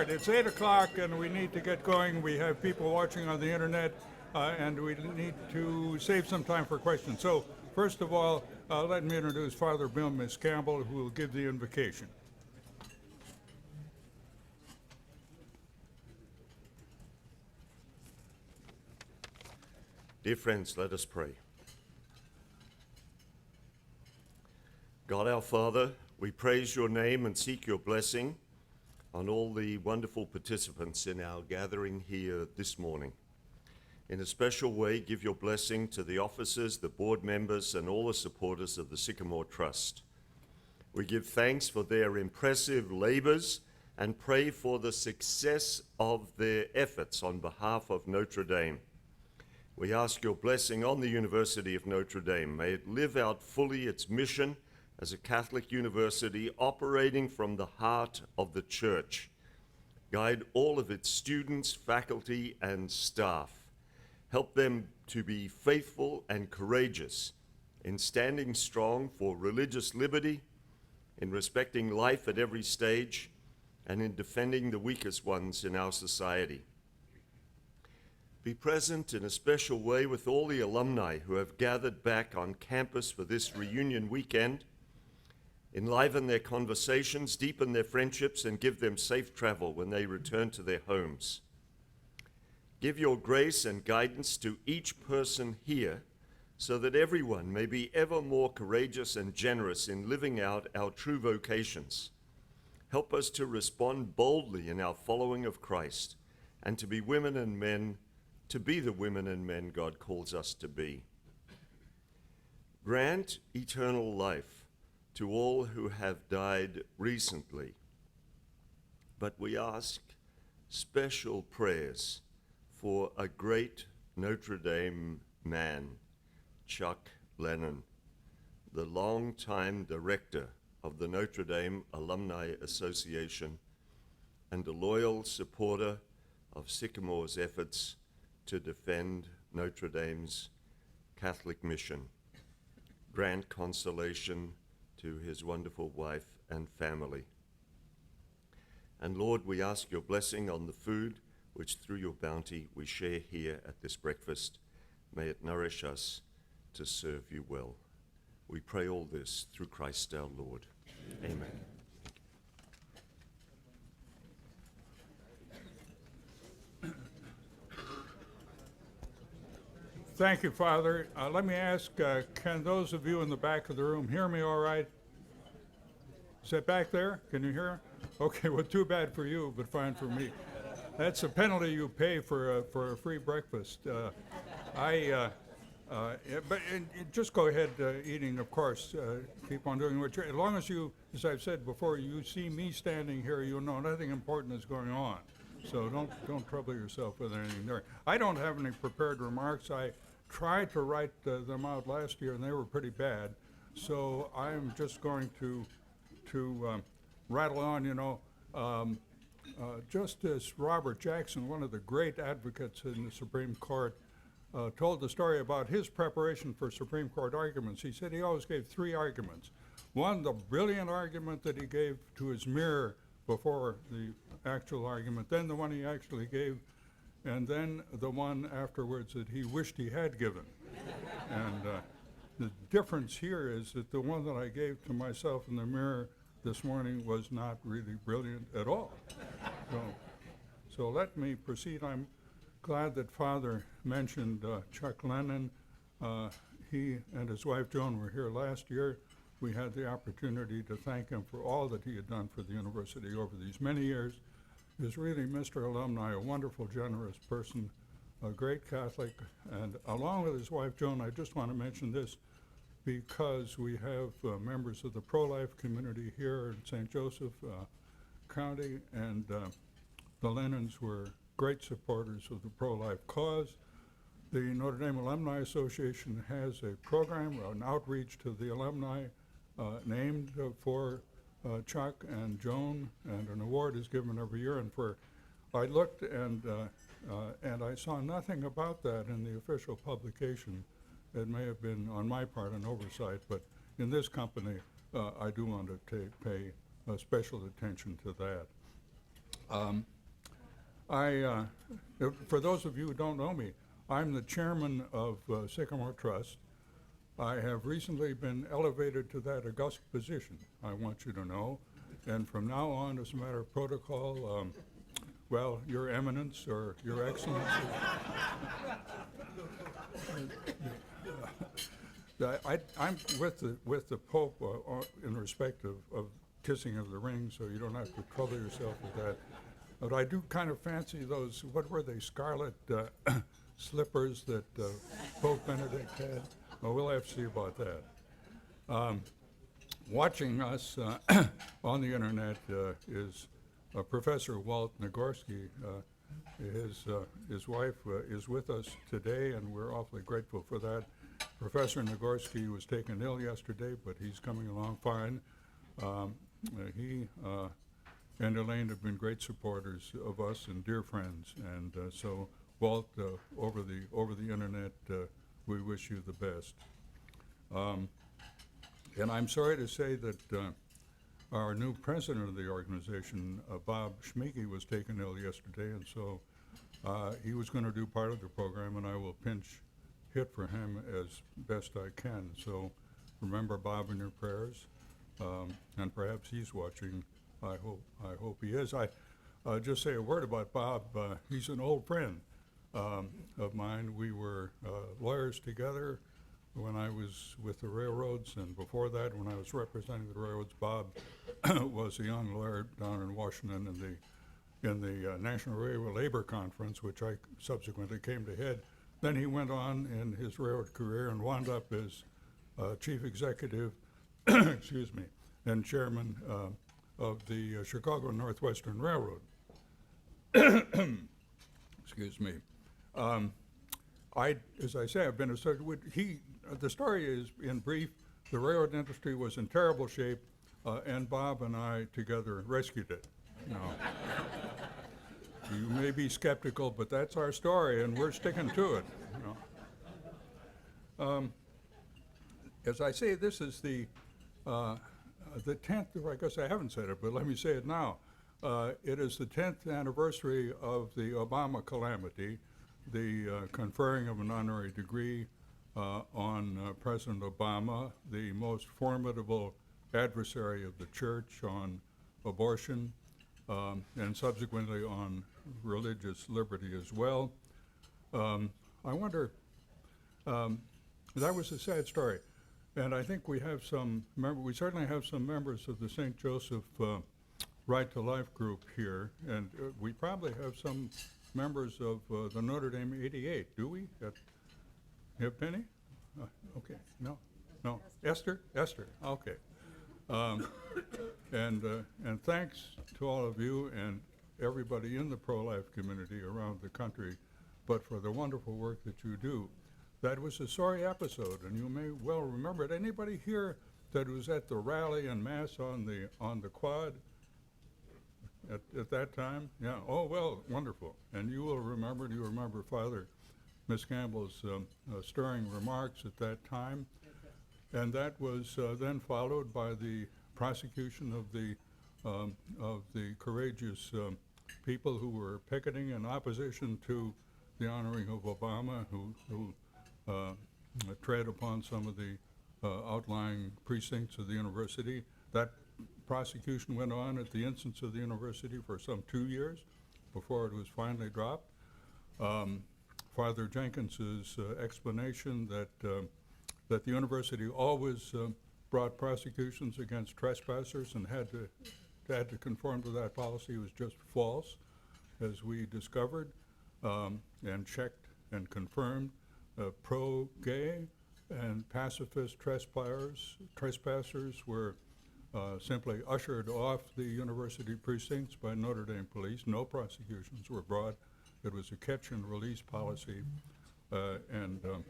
It's 8 o'clock and we need to get going. We have people watching on the internet and we need to save some time for questions. So first of all, let me introduce Father Bill Miss Campbell, who will give the invocation. Dear friends, let us pray. God our Father, we praise your name and seek your blessing on all the wonderful participants in our gathering here this morning. In a special way, give your blessing to the officers, the board members, and all the supporters of the Sycamore Trust. We give thanks for their impressive labors and pray for the success of their efforts on behalf of Notre Dame. We ask your blessing on the University of Notre Dame. May it live out fully its mission as a Catholic university operating from the heart of the Church. Guide all of its students, faculty, and staff. Help them to be faithful and courageous in standing strong for religious liberty, in respecting life at every stage, and in defending the weakest ones in our society. Be present in a special way with all the alumni who have gathered back on campus for this reunion weekend. Enliven their conversations, deepen their friendships, and give them safe travel when they return to their homes. Give your grace and guidance to each person here so that everyone may be ever more courageous and generous in living out our true vocations. Help us to respond boldly in our following of Christ and to be the women and men God calls us to be. Grant eternal life to all who have died recently. But we ask special prayers for a great Notre Dame man, Chuck Lennon, the longtime director of the Notre Dame Alumni Association and a loyal supporter of Sycamore's efforts to defend Notre Dame's Catholic mission. Grant consolation to his wonderful wife and family. And Lord, we ask your blessing on the food which through your bounty we share here at this breakfast. May it nourish us to serve you well. We pray all this through Christ our Lord. Amen. Thank you, Father. Let me ask, can those of you in the back of the room hear me all right? Is that back there? Can you hear? Okay, well, too bad for you, but fine for me. That's a penalty you pay for a free breakfast. Just go ahead eating, of course. Keep on doing what you're, as long as you, as I've said before, you see me standing here, you'll know nothing important is going on. So don't trouble yourself with anything there. I don't have any prepared remarks. I tried to write them out last year, and they were pretty bad. So I'm just going to rattle on. Justice Robert Jackson, one of the great advocates in the Supreme Court, told the story about his preparation for Supreme Court arguments. He said he always gave three arguments. One, the brilliant argument that he gave to his mirror before the actual argument, then the one he actually gave, and then the one afterwards that he wished he had given. And the difference here is that the one that I gave to myself in the mirror this morning was not really brilliant at all. So let me proceed. I'm glad that Father mentioned Chuck Lennon. He and his wife Joan were here last year. We had the opportunity to thank him for all that he had done for the university over these many years. He was really Mr. Alumni, a wonderful, generous person, a great Catholic. And along with his wife Joan, I just want to mention this because we have members of the pro-life community here in St. Joseph County, and the Lennons were great supporters of the pro-life cause. The Notre Dame Alumni Association has a program, an outreach to the alumni named for Chuck and Joan, and an award is given every year. And I looked and I saw nothing about that in the official publication. It may have been on my part an oversight, but in this company, I do want to pay special attention to that. For those of you who don't know me, I'm the chairman of Sycamore Trust. I have recently been elevated to that august position, I want you to know. And from now on, as a matter of protocol, well, Your Eminence or Your Excellency. I'm with the Pope in respect of kissing of the ring, so you don't have to trouble yourself with that. But I do kind of fancy those, what were they, scarlet slippers that Pope Benedict had? Well, we'll have to see about that. Watching us on the internet is Professor Walt Nagorski. His wife is with us today, and we're awfully grateful for that. Professor Nagorski was taken ill yesterday, but he's coming along fine. He and Elaine have been great supporters of us and dear friends, and so Walt, over the internet, we wish you the best. And I'm sorry to say that our new president of the organization, Bob Schmidt, was taken ill yesterday, and so he was going to do part of the program, and I will pinch hit for him as best I can. So remember Bob in your prayers, and perhaps he's watching. I hope he is. I just say a word about Bob. He's an old friend of mine. We were lawyers together when I was with the railroads, and before that, when I was representing the railroads, Bob was a young lawyer down in Washington in the National Railway Labor Conference, which I subsequently came to head. Then he went on in his railroad career and wound up as chief executive, excuse me, and chairman of the Chicago Northwestern Railroad. Excuse me. As I say, I've been associated with the story is, in brief, the railroad industry was in terrible shape, and Bob and I together rescued it. Now, you may be skeptical, but that's our story, and we're sticking to it. As I say, this is the 10th, I guess I haven't said it, but let me say it now. It is the 10th anniversary of the Obama calamity, the conferring of an honorary degree on President Obama, the most formidable adversary of the church on abortion, and subsequently on religious liberty as well. I wonder, that was a sad story. And I think we have we certainly have some members of the St. Joseph Right to Life group here, and we probably have some members of the Notre Dame 88, do we? You have Penny? Okay, no. Esther, okay. And thanks to all of you and everybody in the pro-life community around the country, but for the wonderful work that you do. That was a sorry episode, and you may well remember it. Anybody here that was at the rally and mass on the quad at that time? Yeah. Oh well, wonderful. And you will remember. Do you remember Father Miss Campbell's stirring remarks at that time? And that was then followed by the prosecution of the courageous people who were picketing in opposition to the honoring of Obama, who tread upon some of the outlying precincts of the university. That prosecution went on at the instance of the university for some 2 years before it was finally dropped. Father Jenkins's explanation that the university always brought prosecutions against trespassers and had to conform to that policy was just false, as we discovered and checked and confirmed. Pro-gay and pacifist trespassers were simply ushered off the university precincts by Notre Dame police. No prosecutions were brought. It was a catch and release policy, and the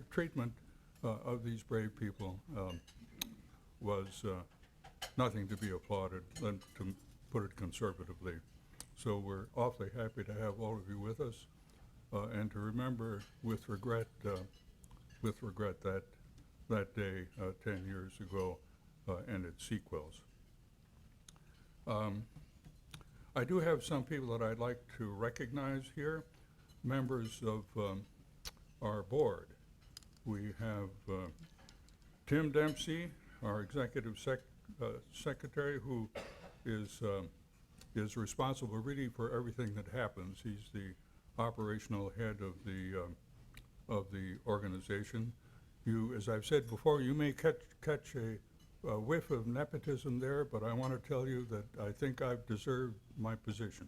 treatment of these brave people was nothing to be applauded, to put it conservatively. So we're awfully happy to have all of you with us, and to remember with regret that day 10 years ago and its sequels. I do have some people that I'd like to recognize here, members of our board. We have Tim Dempsey, our executive secretary, who is responsible really for everything that happens. He's the operational head of the organization. You, as I've said before, you may catch a whiff of nepotism there, but I want to tell you that I think I've deserved my position.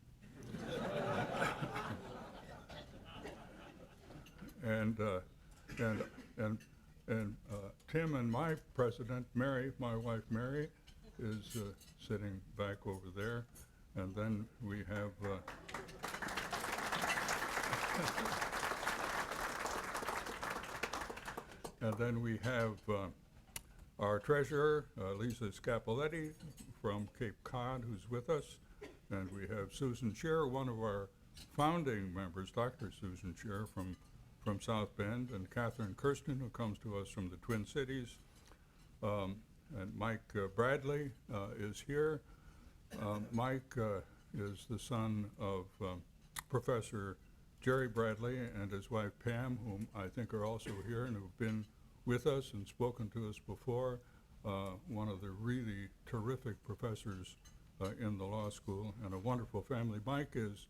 And Tim and my president, Mary, my wife Mary, is sitting back over there. And then we have our treasurer, Lisa Scapoletti from Cape Cod, who's with us. And we have Susan Scheer, one of our founding members, Dr. Susan Scheer from South Bend, and Catherine Kirsten, who comes to us from the Twin Cities. And Mike Bradley is here. Mike is the son of Professor Jerry Bradley and his wife Pam, whom I think are also here and who've been with us and spoken to us before. One of the really terrific professors in the law school, and a wonderful family. Mike is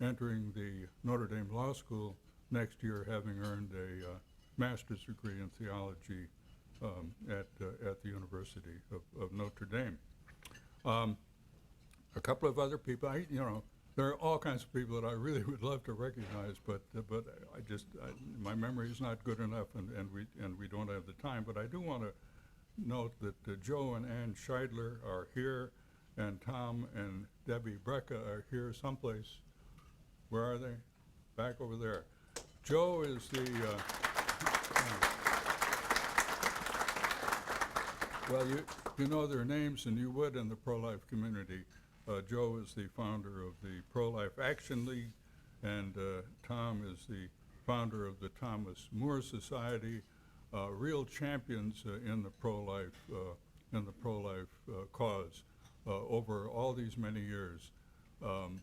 entering the Notre Dame Law School next year, having earned a master's degree in theology at the University of Notre Dame. A couple of other people, there are all kinds of people that I really would love to recognize, but my memory is not good enough, and we don't have the time. But I do want to note that Joe and Ann Scheidler are here, and Tom and Debbie Brecka are here someplace. Where are they? Back over there. Joe is the well, you know their names, and you would in the pro-life community. Joe is the founder of the Pro-Life Action League, and Tom is the founder of the Thomas More Society, real champions in the pro-life cause over all these many years. You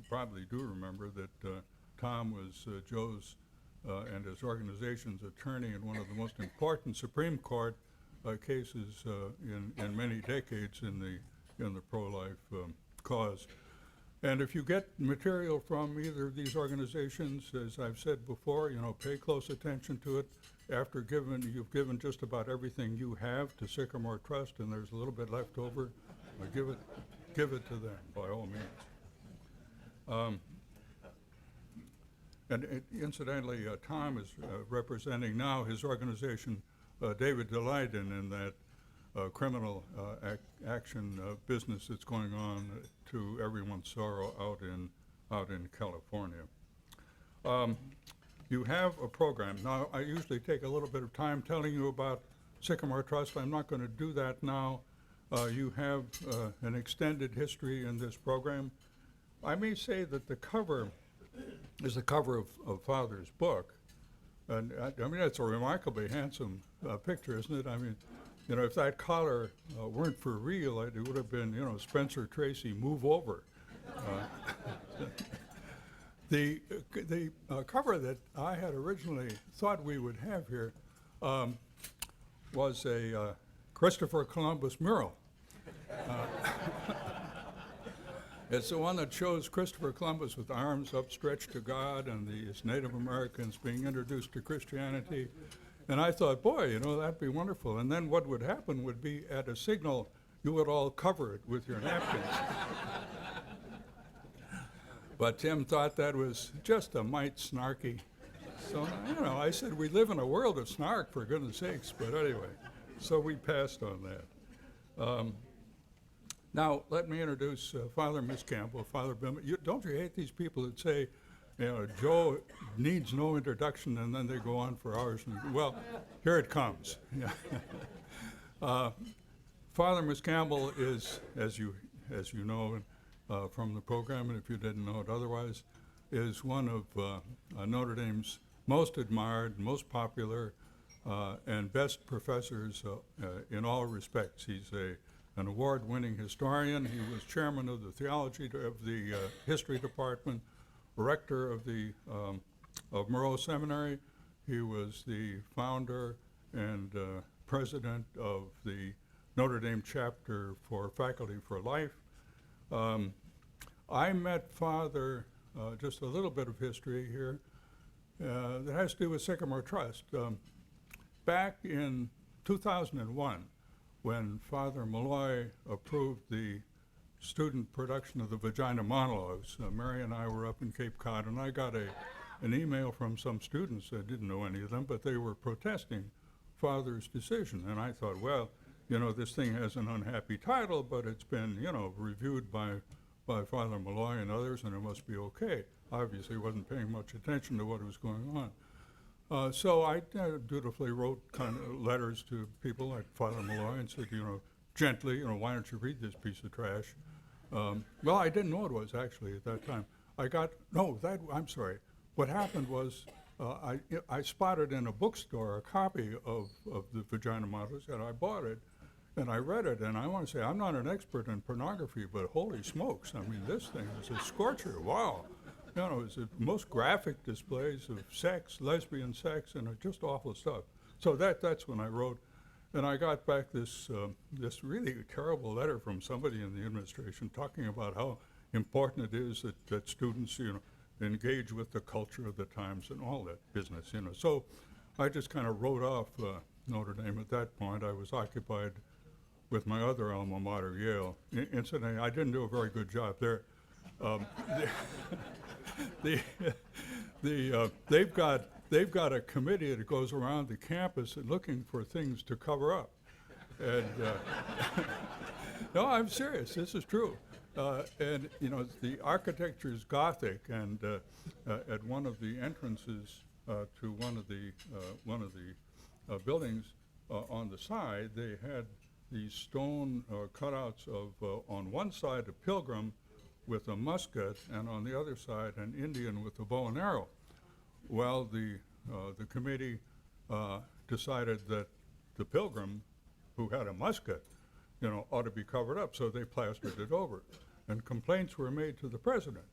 probably do remember that Tom was Joe's and his organization's attorney in one of the most important Supreme Court cases in many decades in the pro-life cause. And if you get material from either of these organizations, as I've said before, pay close attention to it. After you've given just about everything you have to Sycamore Trust, and there's a little bit left over, give it to them by all means. Incidentally, Tom is representing now his organization, David Daleiden, in that criminal action business that's going on to everyone's sorrow out in California. You have a program. Now, I usually take a little bit of time telling you about Sycamore Trust. I'm not going to do that now. You have an extended history in this program. I may say that the cover is the cover of Father's book. And I mean, it's a remarkably handsome picture, isn't it? I mean, if that collar weren't for real, it would have been, Spencer Tracy, move over. The cover that I had originally thought we would have here was a Christopher Columbus mural. It's the one that shows Christopher Columbus with arms upstretched to God and these Native Americans being introduced to Christianity. And I thought, boy, that'd be wonderful. And then what would happen would be, at a signal, you would all cover it with your napkins. But Tim thought that was just a mite snarky. So, I said, we live in a world of snark, for goodness sakes. But anyway, so we passed on that. Now, let me introduce Father Miss Campbell, Father Bill. Don't you hate these people that say, Joe needs no introduction, and then they go on for hours? Well, here it comes. Father Miss Campbell is, as you know from the program, and if you didn't know it otherwise, is one of Notre Dame's most admired, most popular, and best professors in all respects. He's a an award-winning historian. He was chairman of the history department, rector of the of Moreau Seminary. He was the founder and president of the Notre Dame chapter for Faculty for Life. I met Father, just a little bit of history here, that has to do with Sycamore Trust. Back in 2001, when Father Malloy approved the student production of the Vagina Monologues, Mary and I were up in Cape Cod, and I got an email from some students. I didn't know any of them, but they were protesting Father's decision. And I thought, well, you know, this thing has an unhappy title, but it's been, you know, reviewed by Father Malloy and others, and it must be okay. Obviously, wasn't paying much attention to what was going on. So I dutifully wrote kind of letters to people like Father Malloy and said, you know, gently, you know, why don't you read this piece of trash? Well, I didn't know it was actually at that time. I'm sorry. What happened was I spotted in a bookstore a copy of the Vagina Models, and I bought it, and I read it, and I want to say, I'm not an expert in pornography, but holy smokes, I mean, this thing is a scorcher, wow. You know, it's the most graphic displays of sex, lesbian sex, and just awful stuff. So that's when I wrote, and I got back this really terrible letter from somebody in the administration talking about how important it is that students, you know, engage with the culture of the times and all that business, you know. So I just kind of wrote off Notre Dame at that point. I was occupied with my other alma mater, Yale. Incidentally, I didn't do a very good job there. They've got a committee that goes around the campus and looking for things to cover up. And no, I'm serious. This is true. And you know, the architecture is Gothic, and at one of the entrances to one of the buildings on the side, they had these stone cutouts of on one side a pilgrim with a musket, and on the other side an Indian with a bow and arrow. Well, the committee decided that the pilgrim, who had a musket, you know, ought to be covered up, so they plastered it over. And complaints were made to the president,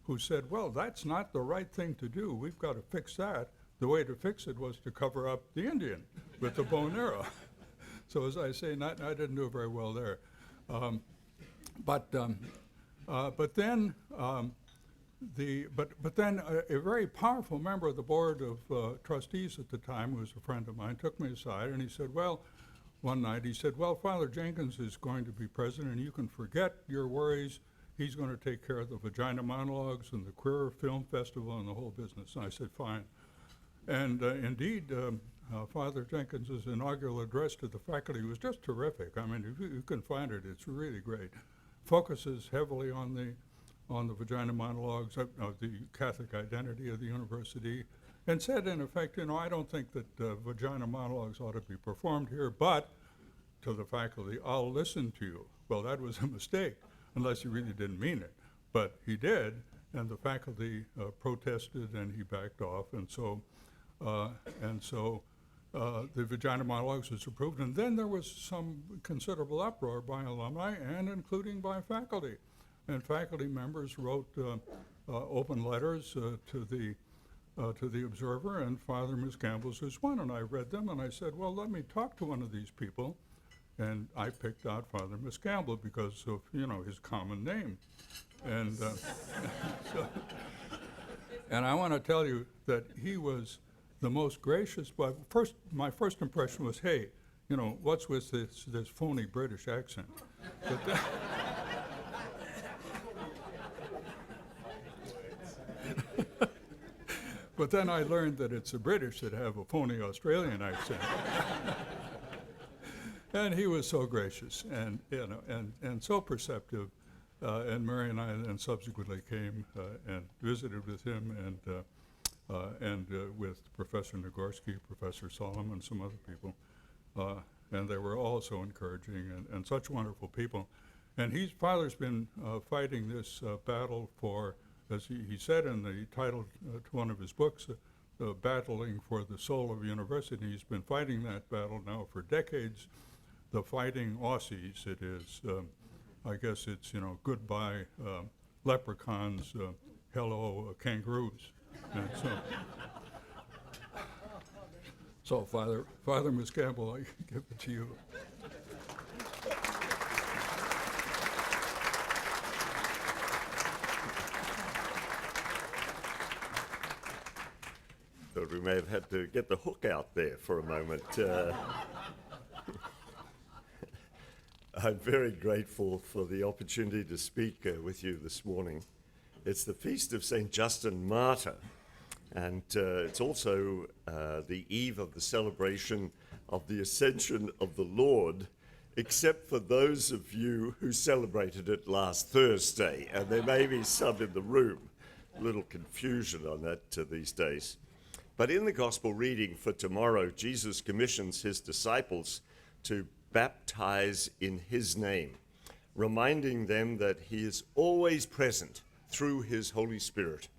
who said, well, that's not the right thing to do. We've got to fix that. The way to fix it was to cover up the Indian with the bow and arrow. So as I say, I didn't do very well there. But then a very powerful member of the board of trustees at the time, who was a friend of mine, took me aside and he said, well, one night he said, well, Father Jenkins is going to be president, and you can forget your worries. He's going to take care of the Vagina Monologues and the Queer Film Festival and the whole business. And I said, fine. And indeed, Father Jenkins' inaugural address to the faculty was just terrific. I mean, if you can find it, it's really great. Focuses heavily on the Vagina Monologues, of the Catholic identity of the university, and said, in effect, you know, I don't think that Vagina Monologues ought to be performed here, but to the faculty, I'll listen to you. Well, that was a mistake, unless he really didn't mean it. But he did, and the faculty protested, and he backed off, and so the Vagina Monologues was approved, and then there was some considerable uproar by alumni, and including by faculty. And faculty members wrote open letters to the Observer, and Father Miscamble's was one, and I read them, and I said, well, let me talk to one of these people, and I picked out Father Miscamble because of, you know, his common name. And and I want to tell you that he was the most gracious, but my first impression was, hey, you know, what's with this phony British accent? But then, but then I learned that it's the British that have a phony Australian accent. And he was so gracious and, you know, and so perceptive. And Mary and I then subsequently came and visited with him and with Professor Nagorski, Professor Solomon, and some other people. And they were all so encouraging and such wonderful people. And Father's been fighting this battle for, as he said in the title to one of his books, battling for the soul of university. He's been fighting that battle now for decades. the Fighting Aussies. It is, I guess it's, goodbye leprechauns, hello kangaroos. And so Father Miss Campbell, I give it to you. Thought we may have had to get the hook out there for a moment. I'm very grateful for the opportunity to speak with you this morning. It's the feast of St. Justin Martyr, and it's also the eve of the celebration of the Ascension of the Lord, except for those of you who celebrated it last Thursday, and there may be some in the room. A little confusion on that these days. But in the gospel reading for tomorrow, Jesus commissions his disciples to baptize in his name, reminding them that he is always present through his Holy Spirit.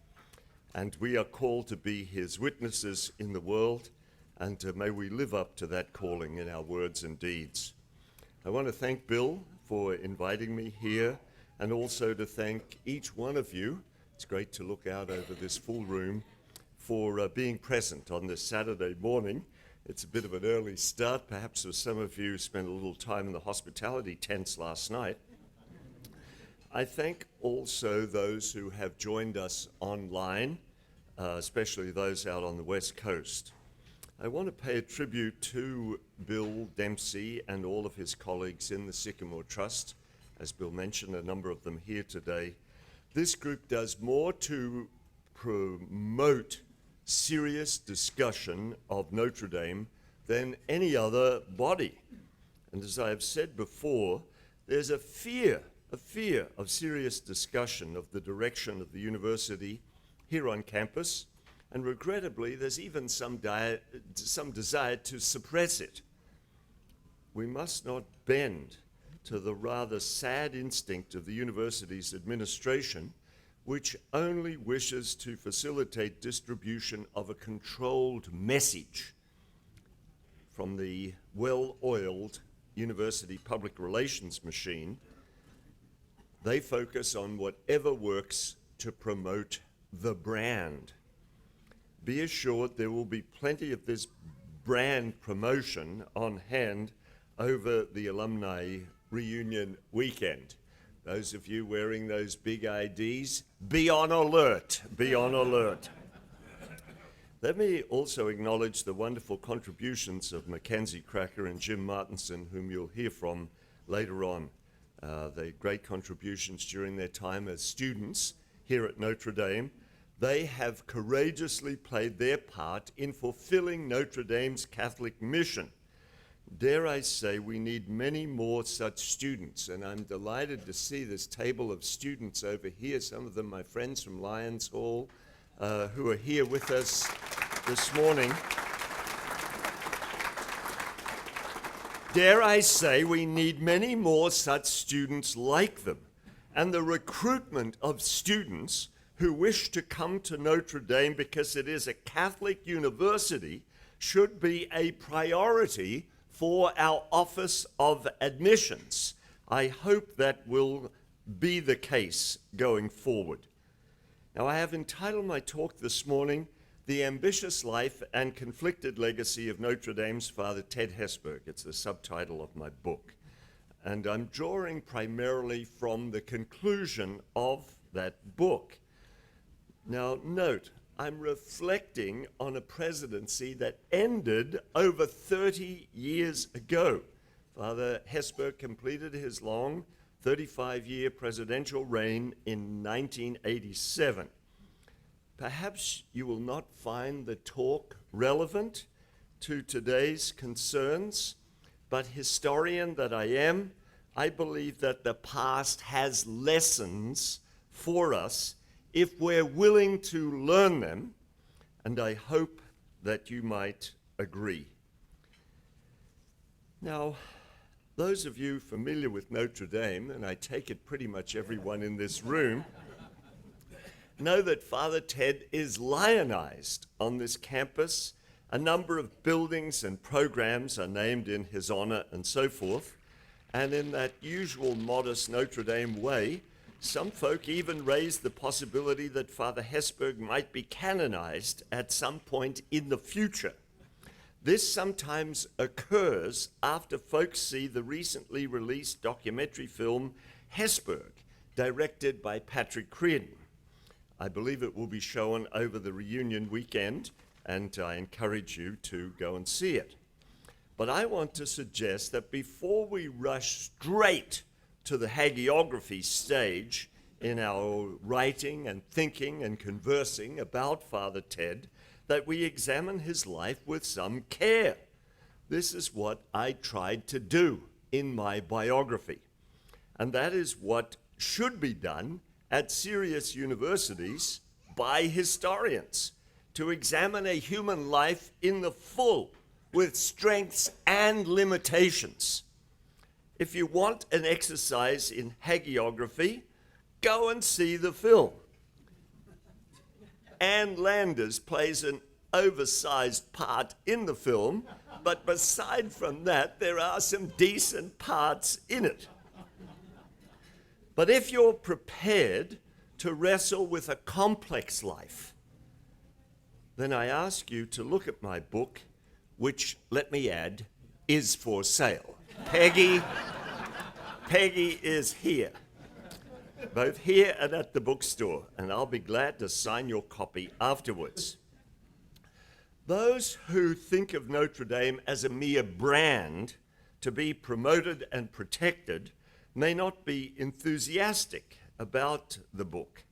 And we are called to be his witnesses in the world, and may we live up to that calling in our words and deeds. I want to thank Bill for inviting me here, and also to thank each one of you. It's great to look out over this full room for being present on this Saturday morning. It's a bit of an early start. Perhaps some of you spent a little time in the hospitality tents last night. I thank also those who have joined us online, especially those out on the West Coast. I want to pay a tribute to Bill Dempsey and all of his colleagues in the Sycamore Trust. As Bill mentioned, a number of them here today. This group does more to promote serious discussion of Notre Dame than any other body. And as I have said before, there's a fear of serious discussion of the direction of the university here on campus, and regrettably, there's even some desire to suppress it. We must not bend to the rather sad instinct of the university's administration, which only wishes to facilitate distribution of a controlled message from the well-oiled university public relations machine. They focus on whatever works to promote the brand. Be assured there will be plenty of this brand promotion on hand over the alumni reunion weekend. Those of you wearing those big IDs, be on alert, be on alert. Let me also acknowledge the wonderful contributions of Mackenzie Cracker and Jim Martinson, whom you'll hear from later on. Their great contributions during their time as students here at Notre Dame. They have courageously played their part in fulfilling Notre Dame's Catholic mission. Dare I say, we need many more such students, and I'm delighted to see this table of students over here, some of them my friends from Lions Hall, who are here with us this morning. Dare I say, we need many more such students like them, and the recruitment of students who wish to come to Notre Dame because it is a Catholic university should be a priority for our Office of Admissions. I hope that will be the case going forward. Now, I have entitled my talk this morning, The Ambitious Life and Conflicted Legacy of Notre Dame's Father Ted Hesburgh. It's the subtitle of my book. And I'm drawing primarily from the conclusion of that book. Now, note, I'm reflecting on a presidency that ended over 30 years ago. Father Hesburgh completed his long 35-year presidential reign in 1987. Perhaps you will not find the talk relevant to today's concerns, but historian that I am, I believe that the past has lessons for us if we're willing to learn them, and I hope that you might agree. Now, those of you familiar with Notre Dame, and I take it pretty much everyone in this room, know that Father Ted is lionized on this campus A number of buildings and programs are named in his honor and so forth. And in that usual modest Notre Dame way, some folk even raised the possibility that Father Hesburgh might be canonized at some point in the future. This sometimes occurs after folks see the recently released documentary film Hesburgh, directed by Patrick Crean. I believe it will be shown over the reunion weekend, and I encourage you to go and see it. But I want to suggest that before we rush straight to the hagiography stage in our writing and thinking and conversing about Father Ted, that we examine his life with some care. This is what I tried to do in my biography. And that is what should be done at serious universities by historians, to examine a human life in the full, with strengths and limitations. If you want an exercise in hagiography, go and see the film. Ann Landers plays an oversized part in the film, but aside from that, there are some decent parts in it. But if you're prepared to wrestle with a complex life, then I ask you to look at my book, which, let me add, is for sale. Peggy is here, both here and at the bookstore, and I'll be glad to sign your copy afterwards. Those who think of Notre Dame as a mere brand to be promoted and protected may not be enthusiastic about the book,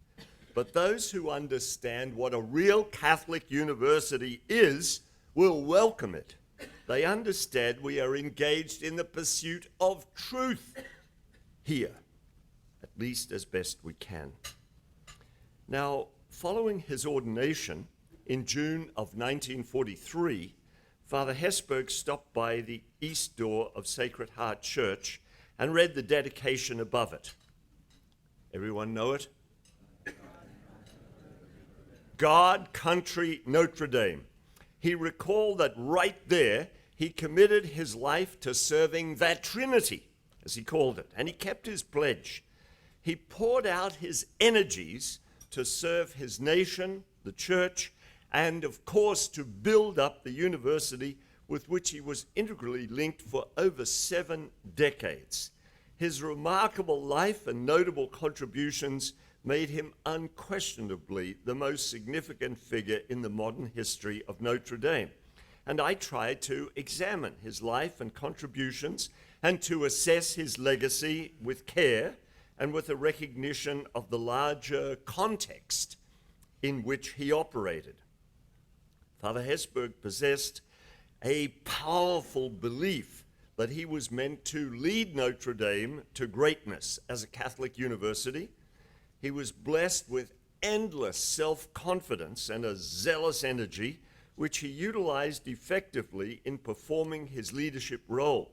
but those who understand what a real Catholic university is will welcome it. They understand we are engaged in the pursuit of truth here, at least as best we can. Now, following his ordination in June of 1943, Father Hesburgh stopped by the east door of Sacred Heart Church and read the dedication above it. Everyone know it? God, country, Notre Dame. He recalled that right there, he committed his life to serving that Trinity, as he called it, and he kept his pledge. He poured out his energies to serve his nation, the church, and of course to build up the university with which he was integrally linked for over 7 decades. His remarkable life and notable contributions made him unquestionably the most significant figure in the modern history of Notre Dame. And I tried to examine his life and contributions and to assess his legacy with care and with a recognition of the larger context in which he operated. Father Hesburgh possessed a powerful belief that he was meant to lead Notre Dame to greatness as a Catholic university. He was blessed with endless self-confidence and a zealous energy, which he utilized effectively in performing his leadership role.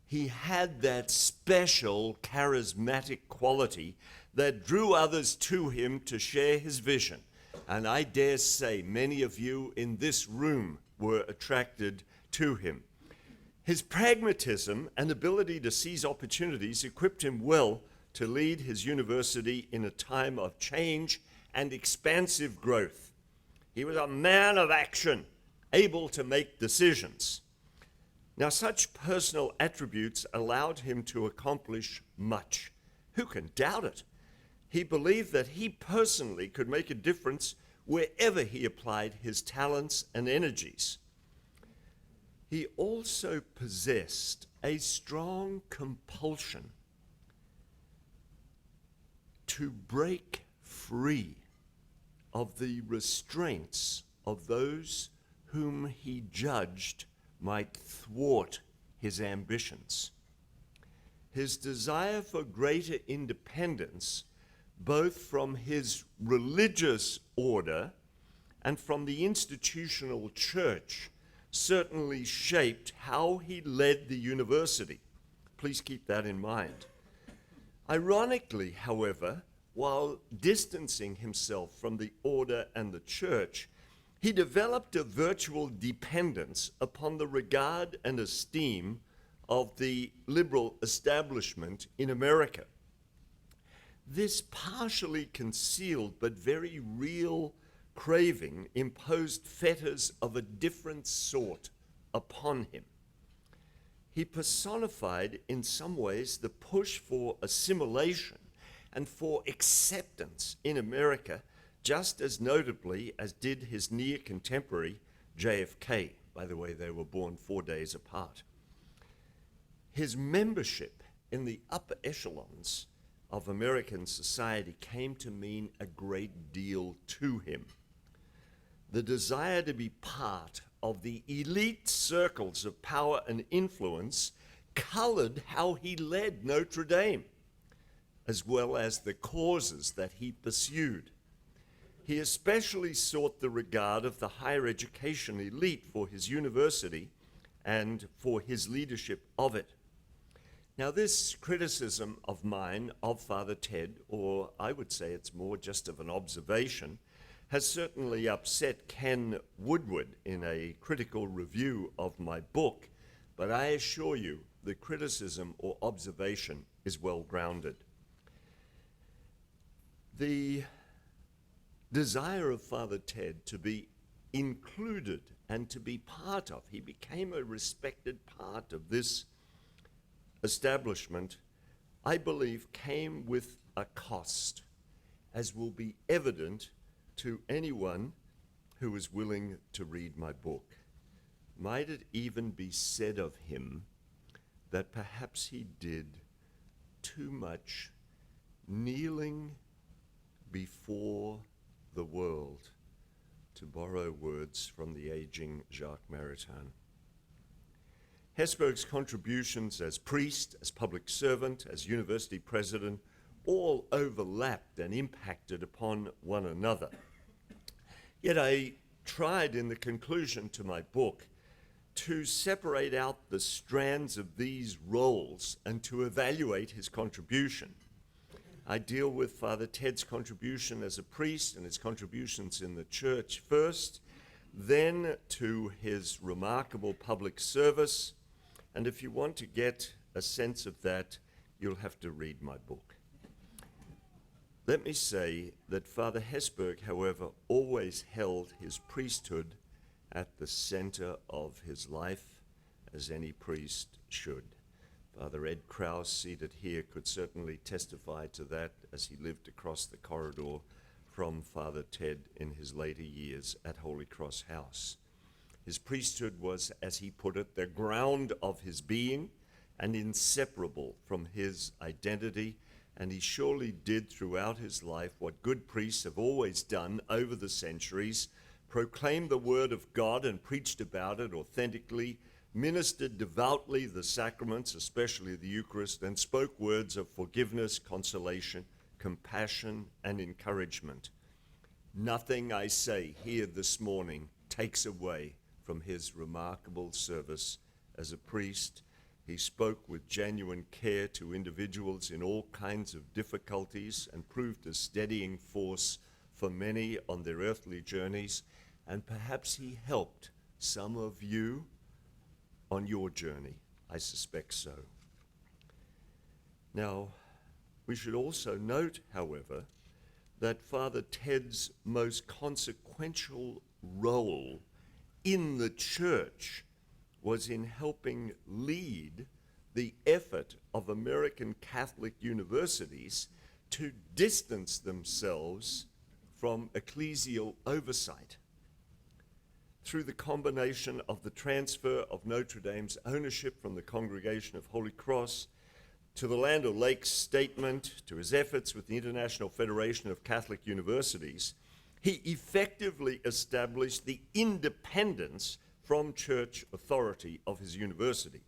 He had that special charismatic quality that drew others to him to share his vision. And I dare say many of you in this room were attracted to him. His pragmatism and ability to seize opportunities equipped him well to lead his university in a time of change and expansive growth. He was a man of action, able to make decisions. Now, such personal attributes allowed him to accomplish much. Who can doubt it? He believed that he personally could make a difference wherever he applied his talents and energies. He also possessed a strong compulsion to break free of the restraints of those whom he judged might thwart his ambitions. His desire for greater independence, both from his religious order and from the institutional church, certainly shaped how he led the university. Please keep that in mind. Ironically, however, while distancing himself from the order and the church, He developed a virtual dependence upon the regard and esteem of the liberal establishment in America. This partially concealed but very real craving imposed fetters of a different sort upon him. He personified in some ways the push for assimilation and for acceptance in America, just as notably as did his near contemporary JFK. By the way, they were born 4 days apart. His membership in the upper echelons of American society came to mean a great deal to him. The desire to be part of the elite circles of power and influence colored how he led Notre Dame, as well as the causes that he pursued. He especially sought the regard of the higher education elite for his university and for his leadership of it. Now, this criticism of mine of Father Ted, or I would say it's more just of an observation, has certainly upset Ken Woodward in a critical review of my book, but I assure you the criticism or observation is well grounded. The desire of Father Ted to be included and to be part of, he became a respected part of this establishment, I believe came with a cost, as will be evident to anyone who is willing to read my book. Might it even be said of him that perhaps he did too much kneeling before the world, to borrow words from the aging Jacques Maritain. Hesburgh's contributions as priest, as public servant, as university president, all overlapped and impacted upon one another. Yet I tried in the conclusion to my book to separate out the strands of these roles and to evaluate his contribution. I deal with Father Ted's contribution as a priest and his contributions in the church first, then to his remarkable public service, and if you want to get a sense of that, you'll have to read my book. Let me say that Father Hesburgh, however, always held his priesthood at the center of his life, as any priest should. Father Ed Krause, seated here, could certainly testify to that as he lived across the corridor from Father Ted in his later years at Holy Cross House. His priesthood was, as he put it, the ground of his being and inseparable from his identity, and he surely did throughout his life what good priests have always done over the centuries: proclaimed the word of God and preached about it authentically, ministered devoutly the sacraments, especially the Eucharist, and spoke words of forgiveness, consolation, compassion, and encouragement. Nothing I say here this morning takes away from his remarkable service as a priest. He spoke with genuine care to individuals in all kinds of difficulties and proved a steadying force for many on their earthly journeys, and perhaps he helped some of you on your journey. I suspect so. Now, we should also note, however, that Father Ted's most consequential role in the church was in helping lead the effort of American Catholic universities to distance themselves from ecclesial oversight. Through the combination of the transfer of Notre Dame's ownership from the Congregation of Holy Cross to the Land O'Lakes statement, to his efforts with the International Federation of Catholic Universities, he effectively established the independence from church authority of his university.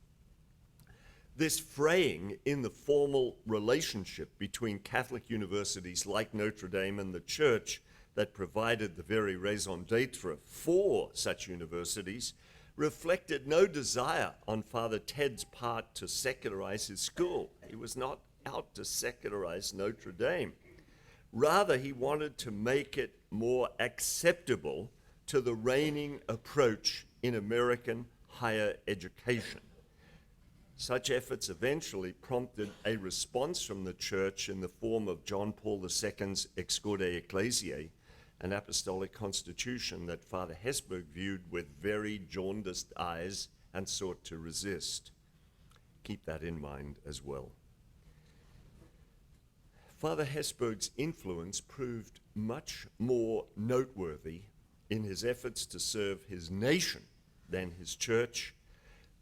This fraying in the formal relationship between Catholic universities like Notre Dame and the church that provided the very raison d'etre for such universities reflected no desire on Father Ted's part to secularize his school. He was not out to secularize Notre Dame. Rather, he wanted to make it more acceptable to the reigning approach in American higher education. Such efforts eventually prompted a response from the church in the form of John Paul II's Ex Corde Ecclesiae, an apostolic constitution that Father Hesburgh viewed with very jaundiced eyes and sought to resist. Keep that in mind as well. Father Hesburgh's influence proved much more noteworthy in his efforts to serve his nation than his church.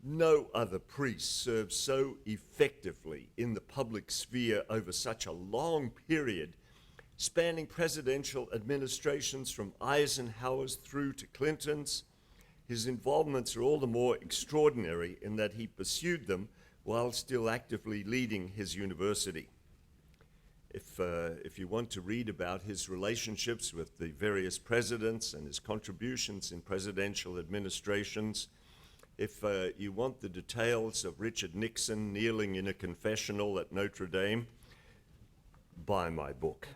No other priest served so effectively in the public sphere over such a long period, spanning presidential administrations from Eisenhower's through to Clinton's. His involvements are all the more extraordinary in that he pursued them while still actively leading his university. If you want to read about his relationships with the various presidents and his contributions in presidential administrations, if you want the details of Richard Nixon kneeling in a confessional at Notre Dame, buy my book.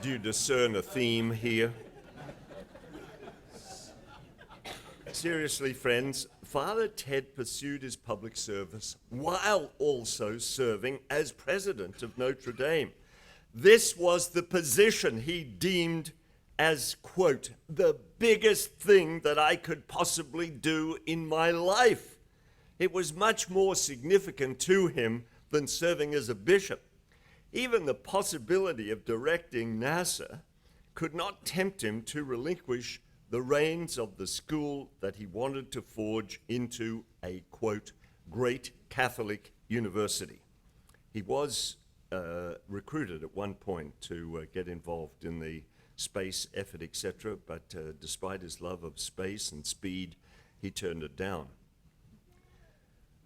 Do you discern a theme here? Seriously, friends, Father Ted pursued his public service while also serving as president of Notre Dame. This was the position he deemed as, quote, the biggest thing that I could possibly do in my life. It was much more significant to him than serving as a bishop. Even the possibility of directing NASA could not tempt him to relinquish the reins of the school that he wanted to forge into a, quote, great Catholic university. He was recruited at one point to get involved in the space effort, etc., but despite his love of space and speed, he turned it down.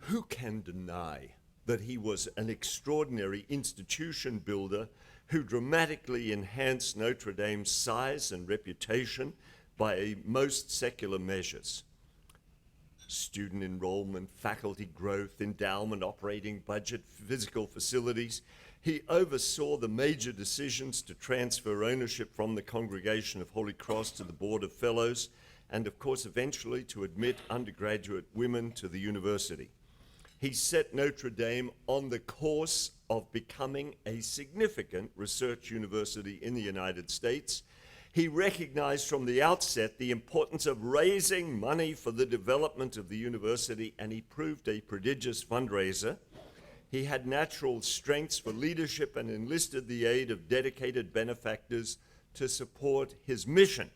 Who can deny that he was an extraordinary institution builder who dramatically enhanced Notre Dame's size and reputation by most secular measures? Student enrollment, faculty growth, endowment, operating budget, physical facilities. He oversaw the major decisions to transfer ownership from the Congregation of Holy Cross to the Board of Fellows, and of course eventually to admit undergraduate women to the university. He set Notre Dame on the course of becoming a significant research university in the United States. He recognized from the outset the importance of raising money for the development of the university, and he proved a prodigious fundraiser. He had natural strengths for leadership and enlisted the aid of dedicated benefactors to support his mission.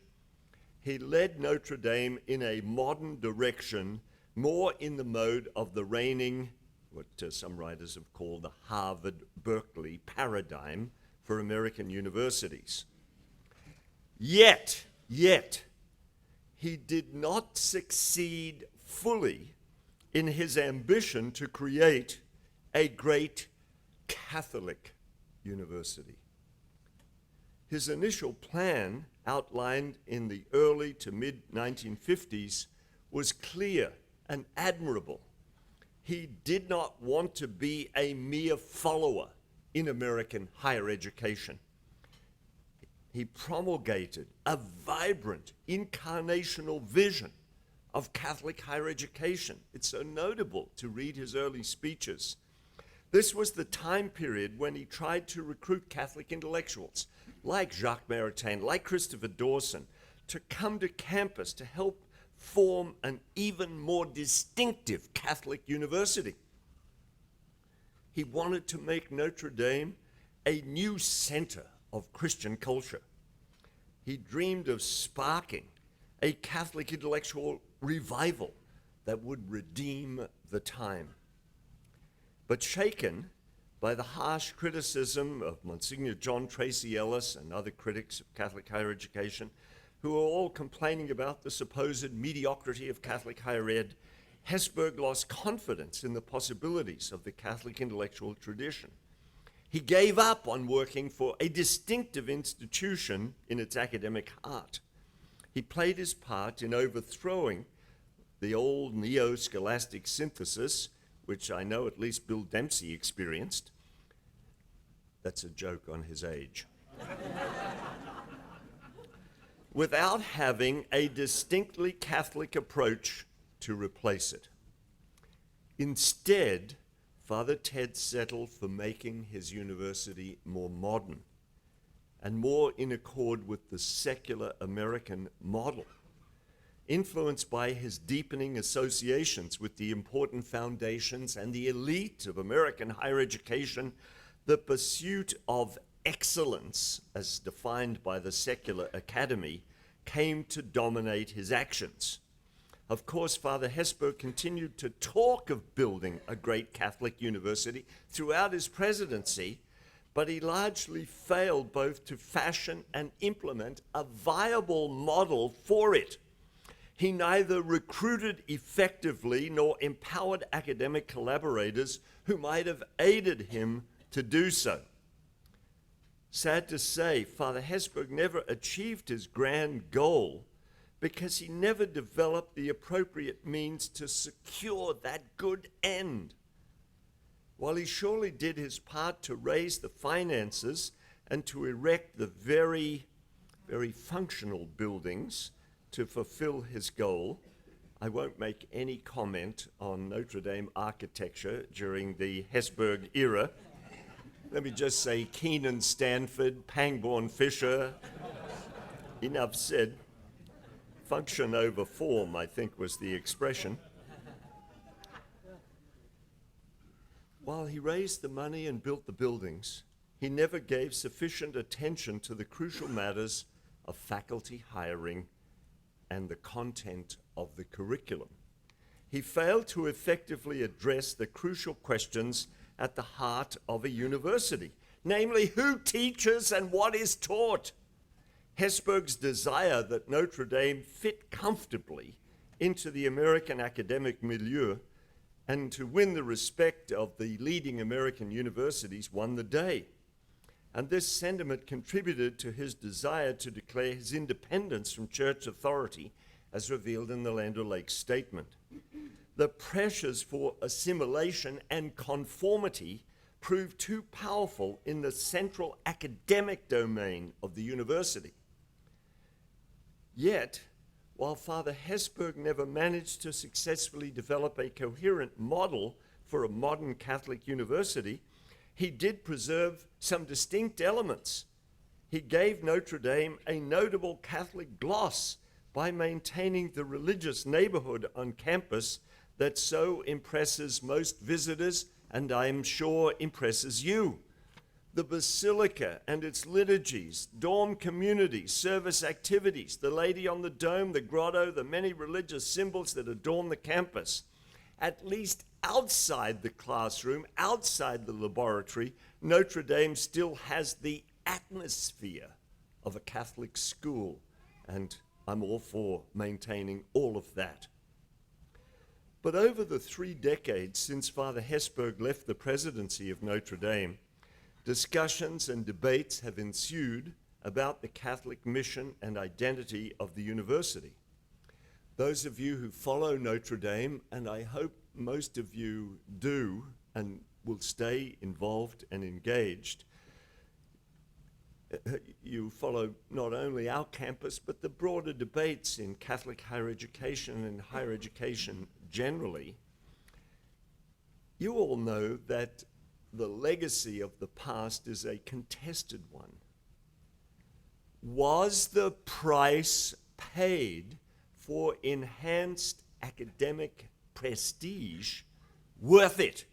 He led Notre Dame in a modern direction, more in the mode of the reigning, what some writers have called the Harvard-Berkeley paradigm for American universities. Yet, he did not succeed fully in his ambition to create a great Catholic university. His initial plan, outlined in the early to mid-1950s, was clear and admirable. He did not want to be a mere follower in American higher education. He promulgated a vibrant incarnational vision of Catholic higher education. It's so notable to read his early speeches. This was the time period when he tried to recruit Catholic intellectuals like Jacques Maritain, like Christopher Dawson, to come to campus to help form an even more distinctive Catholic university. He wanted to make Notre Dame a new center of Christian culture. He dreamed of sparking a Catholic intellectual revival that would redeem the time. But shaken by the harsh criticism of Monsignor John Tracy Ellis and other critics of Catholic higher education, who were all complaining about the supposed mediocrity of Catholic higher ed, Hesburgh lost confidence in the possibilities of the Catholic intellectual tradition. He gave up on working for a distinctive institution in its academic heart. He played his part in overthrowing the old neo-scholastic synthesis, which I know at least Bill Dempsey experienced. That's a joke on his age. without having a distinctly Catholic approach to replace it. Instead, Father Ted settled for making his university more modern and more in accord with the secular American model. Influenced by his deepening associations with the important foundations and the elite of American higher education, the pursuit of excellence, as defined by the secular academy, came to dominate his actions. Of course, Father Hesburgh continued to talk of building a great Catholic university throughout his presidency, but he largely failed both to fashion and implement a viable model for it. He neither recruited effectively nor empowered academic collaborators who might have aided him to do so. Sad to say, Father Hesburgh never achieved his grand goal because he never developed the appropriate means to secure that good end. While he surely did his part to raise the finances and to erect the very functional buildings to fulfill his goal, I won't make any comment on Notre Dame architecture during the Hesburgh era. Let me just say Keenan Stanford, Pangborn Fisher. Enough said. Function over form, I think, was the expression. While he raised the money and built the buildings, he never gave sufficient attention to the crucial matters of faculty hiring and the content of the curriculum. He failed to effectively address the crucial questions at the heart of a university, namely who teaches and what is taught. Hesburgh's desire that Notre Dame fit comfortably into the American academic milieu and to win the respect of the leading American universities won the day. And this sentiment contributed to his desire to declare his independence from church authority as revealed in the Land O'Lakes Statement. The pressures for assimilation and conformity proved too powerful in the central academic domain of the university. Yet, while Father Hesburgh never managed to successfully develop a coherent model for a modern Catholic university, he did preserve some distinct elements. He gave Notre Dame a notable Catholic gloss by maintaining the religious neighborhood on campus that so impresses most visitors, and I'm sure impresses you. The basilica and its liturgies, dorm communities, service activities, the Lady on the Dome, the grotto, the many religious symbols that adorn the campus. At least outside the classroom, outside the laboratory, Notre Dame still has the atmosphere of a Catholic school, and I'm all for maintaining all of that. But over the 3 decades since Father Hesburgh left the presidency of Notre Dame, discussions and debates have ensued about the Catholic mission and identity of the university. Those of you who follow Notre Dame, and I hope most of you do and will stay involved and engaged, you follow not only our campus, but the broader debates in Catholic higher education and higher education generally. You all know that the legacy of the past is a contested one. Was the price paid for enhanced academic prestige worth it?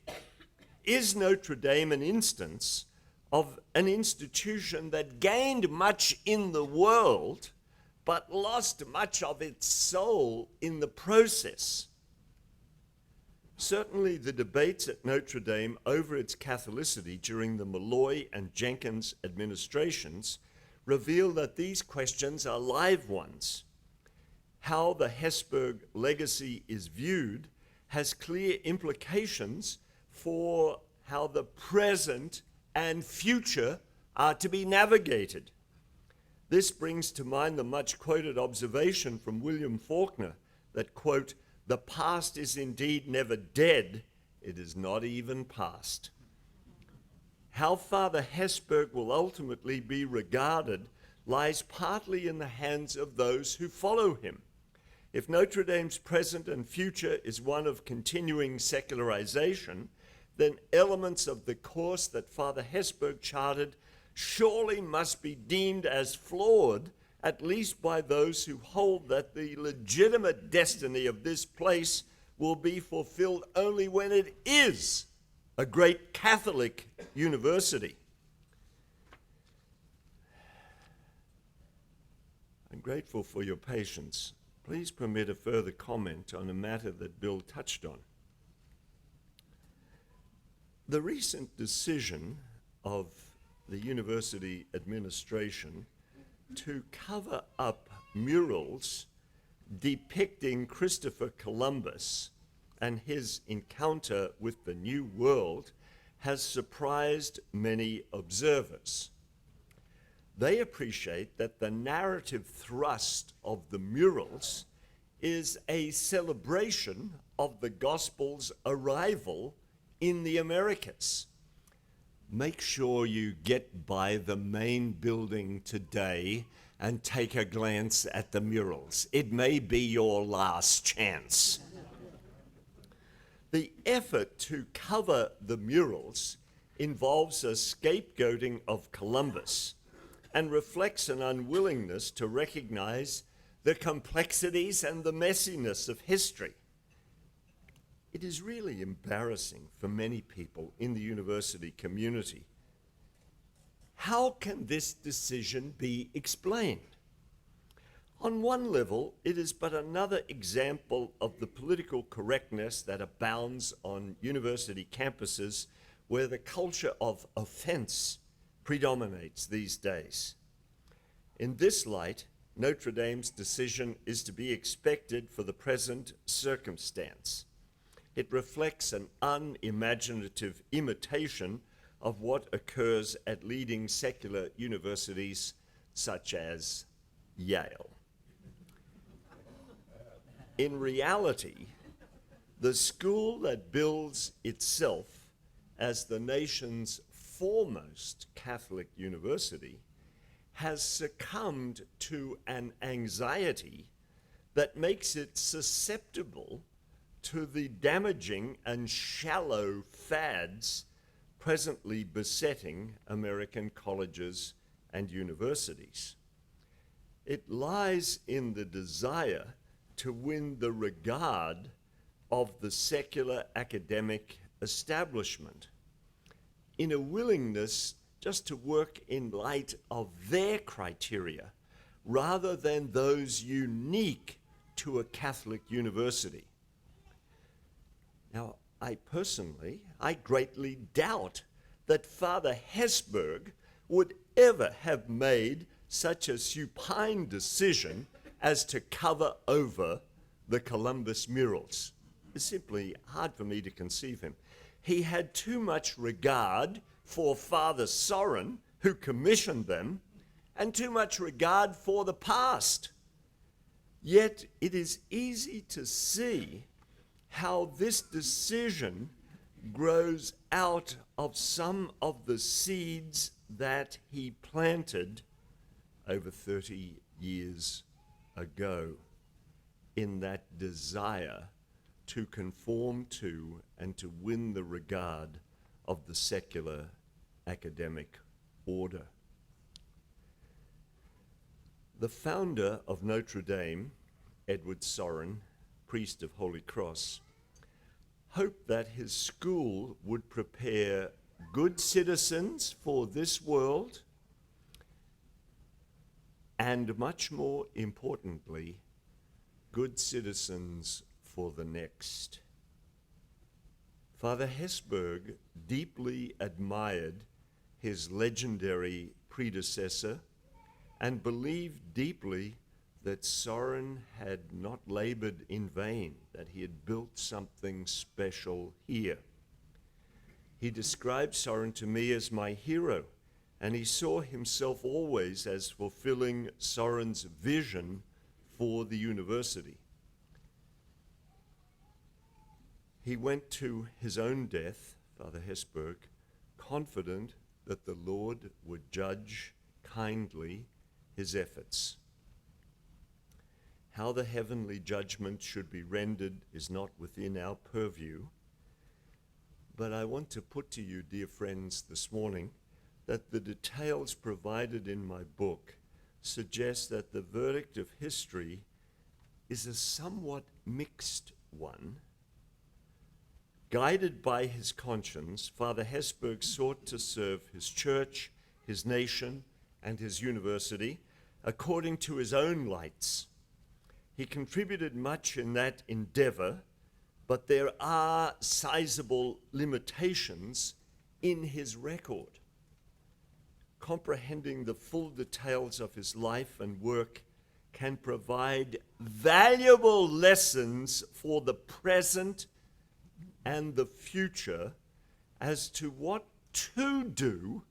Is Notre Dame an instance of an institution that gained much in the world, but lost much of its soul in the process? Certainly the debates at Notre Dame over its Catholicity during the Malloy and Jenkins administrations reveal that these questions are live ones. How the Hesburgh legacy is viewed has clear implications for how the present and future are to be navigated. This brings to mind the much quoted observation from William Faulkner that, quote, "The past is indeed never dead, it is not even past." How Father Hesburgh will ultimately be regarded lies partly in the hands of those who follow him. If Notre Dame's present and future is one of continuing secularization, then elements of the course that Father Hesburgh charted surely must be deemed as flawed, at least by those who hold that the legitimate destiny of this place will be fulfilled only when it is a great Catholic university. I'm grateful for your patience. Please permit a further comment on a matter that Bill touched on. The recent decision of the university administration to cover up murals depicting Christopher Columbus and his encounter with the New World has surprised many observers. They appreciate that the narrative thrust of the murals is a celebration of the gospel's arrival in the Americas. Make sure you get by the main building today and take a glance at the murals. It may be your last chance. The effort to cover the murals involves a scapegoating of Columbus and reflects an unwillingness to recognize the complexities and the messiness of history. It is really embarrassing for many people in the university community. How can this decision be explained? On one level, it is but another example of the political correctness that abounds on university campuses where the culture of offense predominates these days. In this light, Notre Dame's decision is to be expected for the present circumstance. It reflects an unimaginative imitation of what occurs at leading secular universities such as Yale. In reality, the school that bills itself as the nation's foremost Catholic university has succumbed to an anxiety that makes it susceptible to the damaging and shallow fads presently besetting American colleges and universities. It lies in the desire to win the regard of the secular academic establishment, in a willingness just to work in light of their criteria rather than those unique to a Catholic university. Now, I greatly doubt that Father Hesburgh would ever have made such a supine decision as to cover over the Columbus murals. It's simply hard for me to conceive him. He had too much regard for Father Sorin, who commissioned them, and too much regard for the past. Yet it is easy to see how this decision grows out of some of the seeds that he planted over 30 years ago in that desire to conform to and to win the regard of the secular academic order. The founder of Notre Dame, Edward Sorin, priest of Holy Cross, hoped that his school would prepare good citizens for this world and, much more importantly, good citizens for the next. Father Hesburgh deeply admired his legendary predecessor and believed deeply that Sorin had not labored in vain, that he had built something special here. He described Sorin to me as my hero, and he saw himself always as fulfilling Sorin's vision for the university. He went to his own death, Father Hesburgh, confident that the Lord would judge kindly his efforts. How the heavenly judgment should be rendered is not within our purview, but I want to put to you, dear friends, this morning, that the details provided in my book suggest that the verdict of history is a somewhat mixed one. Guided by his conscience, Father Hesburgh sought to serve his church, his nation, and his university according to his own lights. He contributed much in that endeavor, but there are sizable limitations in his record. Comprehending the full details of his life and work can provide valuable lessons for the present and the future as to what to do,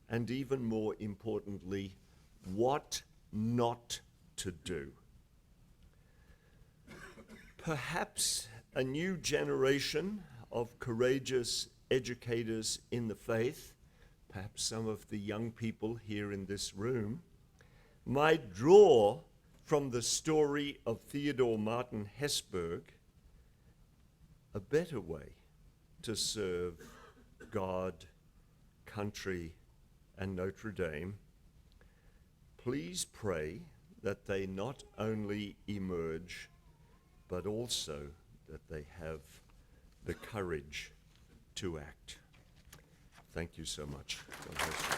and even more importantly, what not to do. Perhaps a new generation of courageous educators in the faith, perhaps some of the young people here in this room, might draw from the story of Theodore Martin Hesburgh a better way to serve God, country, and Notre Dame. Please pray that they not only emerge, but also that they have the courage to act. Thank you so much. God bless you.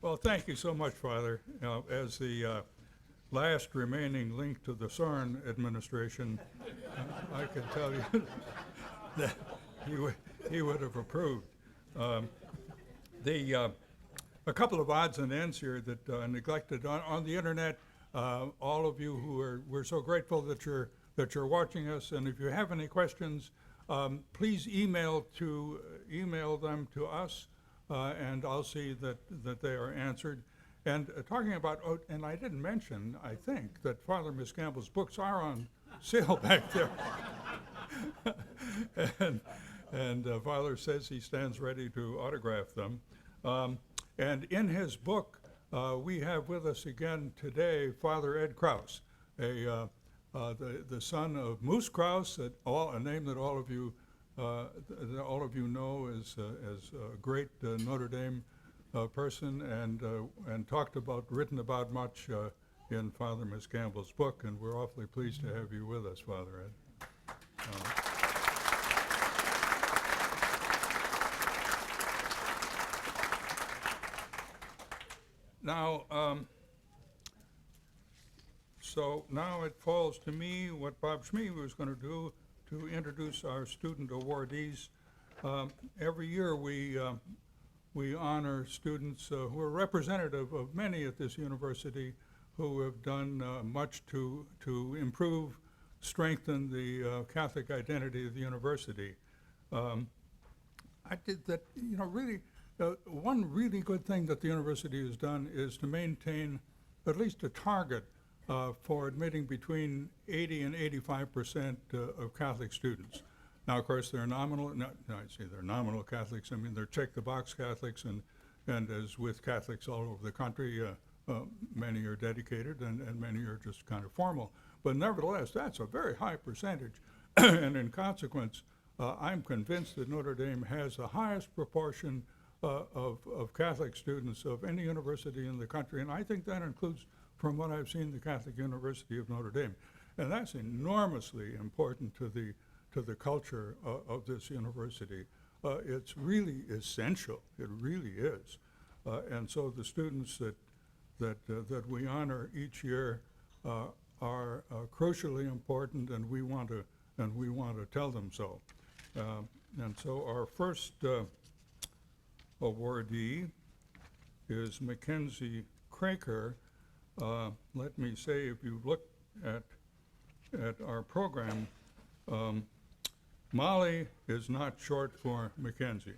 Well, thank you so much, Father. As the last remaining link to the Soren administration, I can tell you that he would have approved. A couple of odds and ends here that neglected on the internet. All of you we're so grateful that you're watching us, and if you have any questions, please email them to us, and I'll see that they are answered. And talking about, and I didn't mention, I think, that Father Miss Campbell's books are on sale back there. and Father says he stands ready to autograph them. And in his book, we have with us again today Father Ed Krause, the son of Moose Krause, a name that all of you know as a great Notre Dame person, and written about much in Father Miss Campbell's book, and we're awfully pleased to have you with us, Father Ed. So now it falls to me what Bob Schmidt was going to do to introduce our student awardees. Every year we honor students who are representative of many at this university who have done much to improve, strengthen the Catholic identity of the university. I did that, really, one really good thing that the university has done is to maintain at least a target for admitting between 80 and 85% of Catholic students. Now, of course, they're nominal. They're nominal Catholics. I mean, they're check-the-box Catholics, and as with Catholics all over the country, many are dedicated and many are just kind of formal. But nevertheless, that's a very high percentage, and in consequence, I'm convinced that Notre Dame has the highest proportion of Catholic students of any university in the country, and I think that includes, from what I've seen, the Catholic University of Notre Dame, and that's enormously important to the culture of this university. It's really essential. It really is, and so the students that we honor each year are crucially important, and we want to tell them so. And so our first awardee is Mackenzie Craker. Let me say, if you look at our program, Molly is not short for Mackenzie.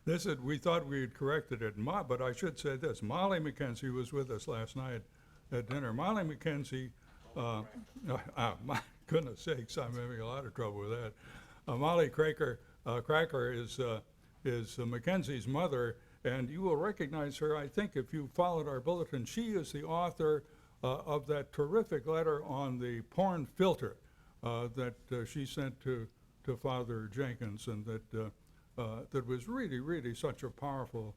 We thought we had corrected it, but I should say this, Molly McKenzie was with us last night at dinner. Molly McKenzie, my goodness sakes, I'm having a lot of trouble with that. Molly Cracker is Mackenzie's mother, and you will recognize her, I think, if you followed our bulletin. She is the author of that terrific letter on the porn filter that she sent to Father Jenkins, and that was really, really such a powerful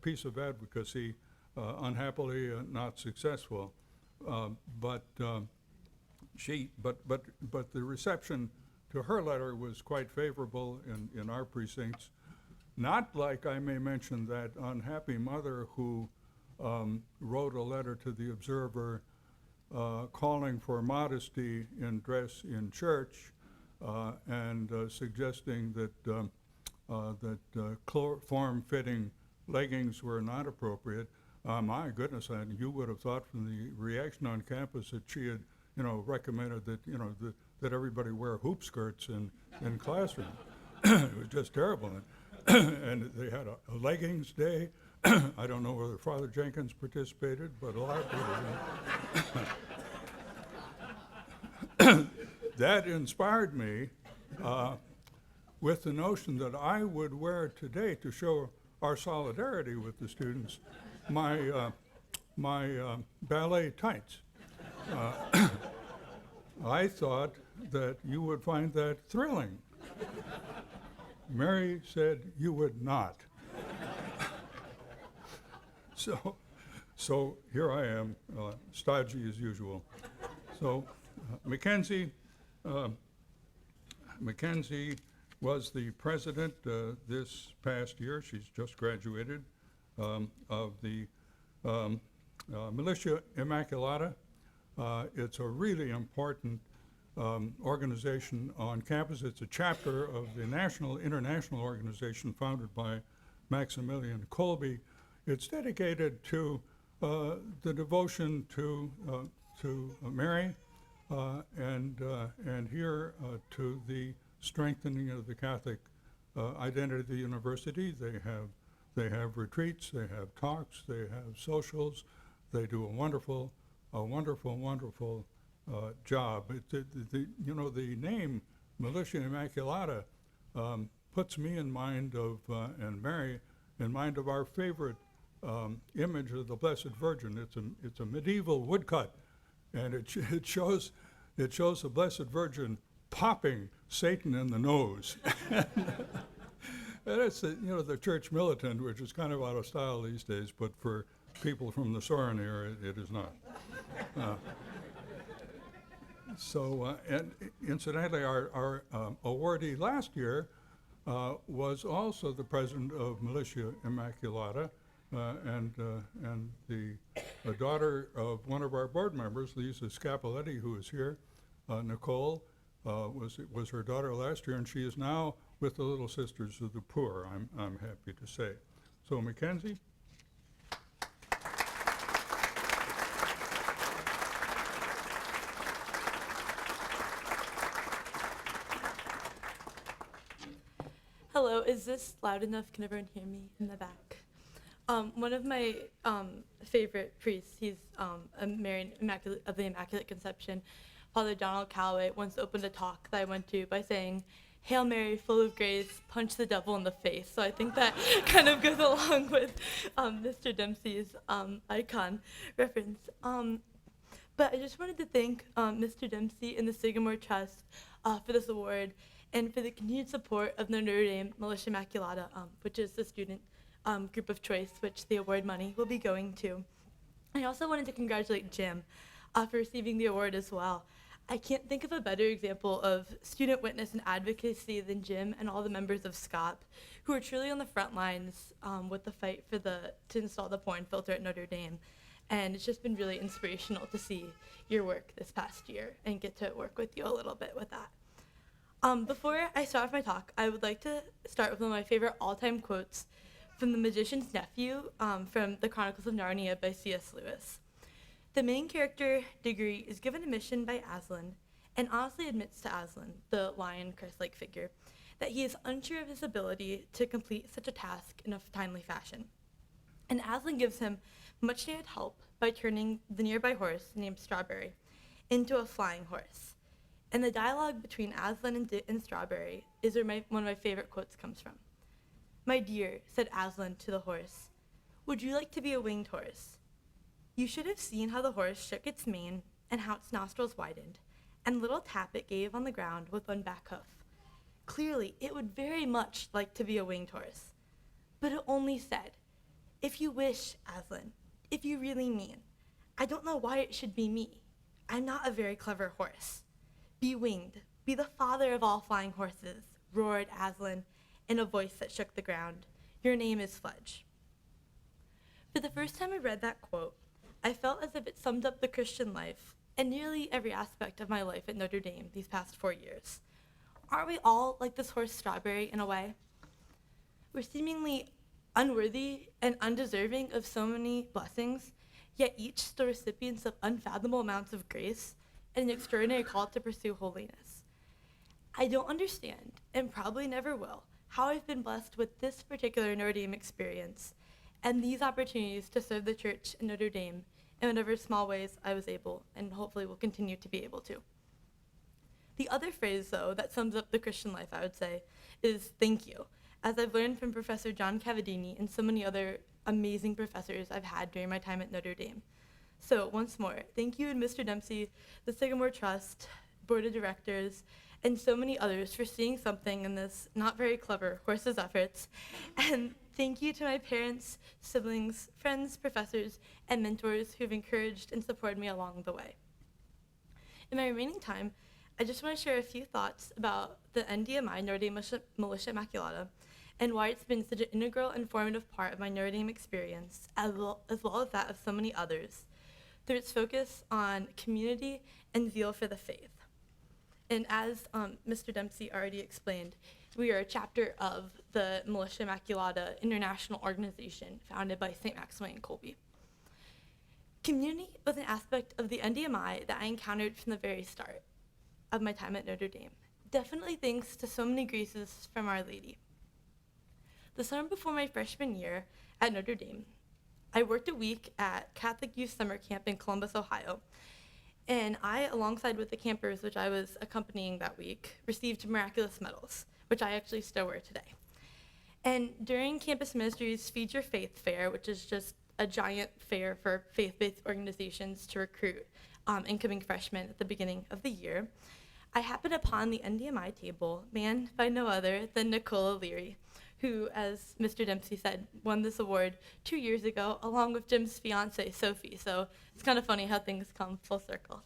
piece of advocacy, unhappily not successful. But the reception to her letter was quite favorable in our precincts. Not like, I may mention, that unhappy mother who wrote a letter to the Observer calling for modesty in dress in church and suggesting that form-fitting leggings were not appropriate. My goodness, and you would have thought from the reaction on campus that she had, recommended that, that everybody wear hoop skirts in classroom. It was just terrible. And they had a leggings day. I don't know whether Father Jenkins participated, but a lot of people did. That inspired me with the notion that I would wear today, to show our solidarity with the students, my ballet tights. I thought that you would find that thrilling. Mary said you would not. So here I am, stodgy as usual. So Mackenzie was the president this past year. She's just graduated of the Militia Immaculata. It's a really important organization on campus. It's a chapter of the international organization founded by Maximilian Kolbe. It's dedicated to the devotion to Mary and here to the strengthening of the Catholic identity of the university. They have retreats, they have talks, they have socials. They do a wonderful job. The name Militia Immaculata puts me in mind of, and Mary, in mind of our favorite image of the Blessed Virgin. It's a medieval woodcut, and it shows the Blessed Virgin popping Satan in the nose. And it's the church militant, which is kind of out of style these days, but for people from the Soren era, it is not. And incidentally, our awardee last year was also the president of Militia Immaculata, and the daughter of one of our board members, Lisa Scapoletti, who is here. Nicole was her daughter last year, and she is now with the Little Sisters of the Poor, I'm happy to say. So Mackenzie? Hello, is this loud enough? Can everyone hear me in the back? One of my favorite priests, he's a Marian of the Immaculate Conception, Father Donald Calloway, once opened a talk that I went to by saying, "Hail Mary, full of grace, punch the devil in the face." So I think that kind of goes along with Mr. Dempsey's icon reference. But I just wanted to thank Mr. Dempsey and the Sycamore Trust for this award and for the continued support of the Notre Dame Militia Immaculata, which is the student group of choice, which the award money will be going to. I also wanted to congratulate Jim for receiving the award as well. I can't think of a better example of student witness and advocacy than Jim and all the members of SCOP, who are truly on the front lines with the fight to install the porn filter at Notre Dame. And it's just been really inspirational to see your work this past year and get to work with you a little bit with that. Before I start off my talk, I would like to start with one of my favorite all-time quotes from The Magician's Nephew from The Chronicles of Narnia by C.S. Lewis. The main character, Diggory, is given a mission by Aslan and honestly admits to Aslan, the lion Christ-like figure, that he is unsure of his ability to complete such a task in a timely fashion. And Aslan gives him much needed help by turning the nearby horse, named Strawberry, into a flying horse. And the dialogue between Aslan and Strawberry is where one of my favorite quotes comes from. "My dear," said Aslan to the horse, "would you like to be a winged horse? You should have seen how the horse shook its mane and how its nostrils widened, and the little tap it gave on the ground with one back hoof. Clearly, it would very much like to be a winged horse. But it only said, 'If you wish, Aslan, if you really mean. I don't know why it should be me. I'm not a very clever horse. Be winged, be the father of all flying horses,' roared Aslan in a voice that shook the ground. 'Your name is Fudge.'" For the first time I read that quote, I felt as if it summed up the Christian life and nearly every aspect of my life at Notre Dame these past 4 years. Aren't we all like this horse Strawberry in a way? We're seemingly unworthy and undeserving of so many blessings, yet each still recipients of unfathomable amounts of grace and an extraordinary call to pursue holiness. I don't understand, and probably never will, how I've been blessed with this particular Notre Dame experience and these opportunities to serve the church in Notre Dame in whatever small ways I was able, and hopefully will continue to be able to. The other phrase, though, that sums up the Christian life, I would say, is thank you, as I've learned from Professor John Cavadini and so many other amazing professors I've had during my time at Notre Dame. So once more, thank you, Mr. Dempsey, the Sycamore Trust, Board of Directors, and so many others for seeing something in this not very clever horse's efforts. And thank you to my parents, siblings, friends, professors, and mentors who've encouraged and supported me along the way. In my remaining time, I just want to share a few thoughts about the NDMI, Notre Dame Militia Immaculata, and why it's been such an integral and formative part of my Notre Dame experience, as well as that of so many others, through its focus on community and zeal for the faith. And as Mr. Dempsey already explained, we are a chapter of the Militia Immaculata International Organization founded by St. Maximilian Kolbe. Community was an aspect of the NDMI that I encountered from the very start of my time at Notre Dame, definitely thanks to so many graces from Our Lady. The summer before my freshman year at Notre Dame, I worked a week at Catholic Youth Summer Camp in Columbus, Ohio, and I, alongside with the campers which I was accompanying that week, received miraculous medals, which I actually still wear today. And during Campus Ministry's Feed Your Faith Fair, which is just a giant fair for faith-based organizations to recruit incoming freshmen at the beginning of the year, I happened upon the NDMI table, manned by no other than Nicole Leary, who, as Mr. Dempsey said, won this award 2 years ago, along with Jim's fiance, Sophie. So it's kind of funny how things come full circle.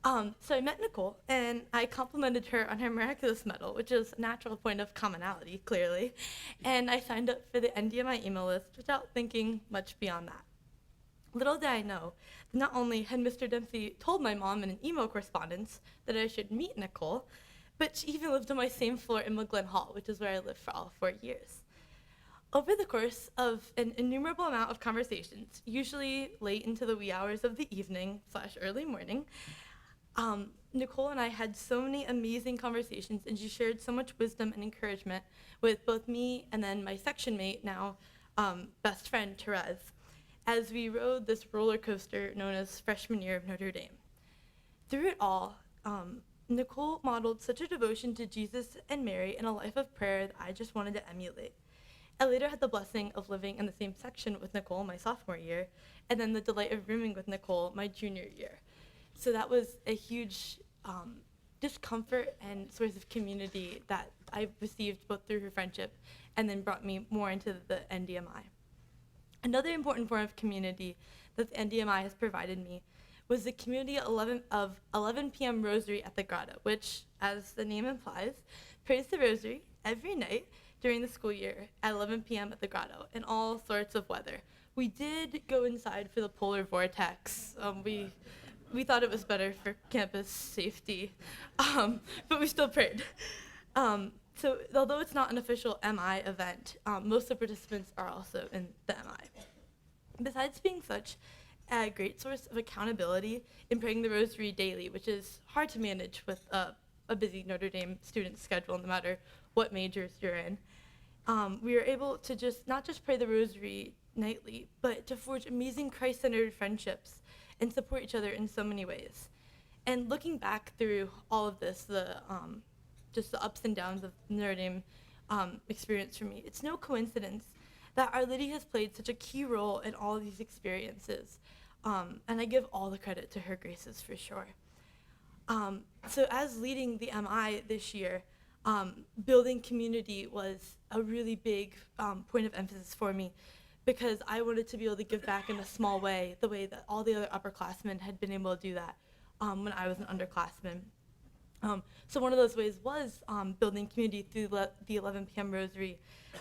So I met Nicole, and I complimented her on her miraculous medal, which is a natural point of commonality, clearly. And I signed up for the NDMI email list without thinking much beyond that. Little did I know that not only had Mr. Dempsey told my mom in an email correspondence that I should meet Nicole, but she even lived on my same floor in McGlynn Hall, which is where I lived for all 4 years. Over the course of an innumerable amount of conversations, usually late into the wee hours of the evening / early morning, Nicole and I had so many amazing conversations, and she shared so much wisdom and encouragement with both me and then my section mate, now best friend, Therese, as we rode this roller coaster known as freshman year of Notre Dame. Through it all, Nicole modeled such a devotion to Jesus and Mary and a life of prayer that I just wanted to emulate. I later had the blessing of living in the same section with Nicole my sophomore year, and then the delight of rooming with Nicole my junior year. So that was a huge discomfort and source of community that I received both through her friendship and then brought me more into the NDMI. Another important form of community that the NDMI has provided me was the community of 11 p.m. Rosary at the Grotto, which, as the name implies, prays the Rosary every night during the school year at 11 p.m. at the Grotto in all sorts of weather. We did go inside for the polar vortex. We thought it was better for campus safety, but we still prayed. So although it's not an official MI event, most of the participants are also in the MI. Besides being such a great source of accountability in praying the Rosary daily, which is hard to manage with a a busy Notre Dame student schedule, no matter what majors you're in. We were able to just not just pray the rosary nightly, but to forge amazing Christ-centered friendships and support each other in so many ways. And looking back through all of this, just the ups and downs of Notre Dame experience for me, it's no coincidence that Our Lady has played such a key role in all of these experiences. And I give all the credit to her graces for sure. So as leading the MI this year, building community was a really big point of emphasis for me, because I wanted to be able to give back in a small way, the way that all the other upperclassmen had been able to do that when I was an underclassman. So one of those ways was building community through the 11 p.m. Rosary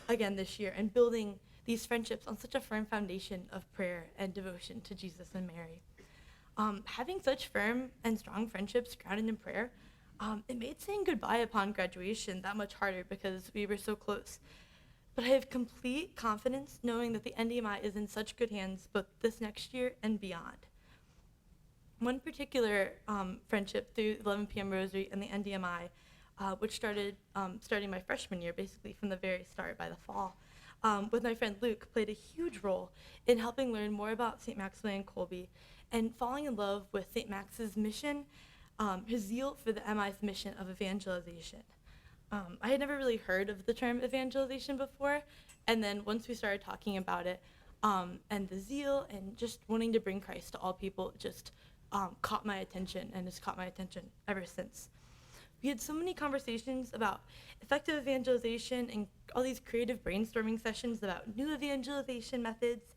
again this year, and building these friendships on such a firm foundation of prayer and devotion to Jesus and Mary. Having such firm and strong friendships grounded in prayer, it made saying goodbye upon graduation that much harder because we were so close. But I have complete confidence knowing that the NDMI is in such good hands both this next year and beyond. One particular friendship through 11 p.m. Rosary and the NDMI, which started starting my freshman year, basically from the very start by the fall, with my friend Luke, played a huge role in helping learn more about St. Maximilian Kolbe and falling in love with St. Max's mission, his zeal for the MI's mission of evangelization. I had never really heard of the term evangelization before, and then once we started talking about it, and the zeal and just wanting to bring Christ to all people, it just caught my attention, and has caught my attention ever since. We had so many conversations about effective evangelization and all these creative brainstorming sessions about new evangelization methods,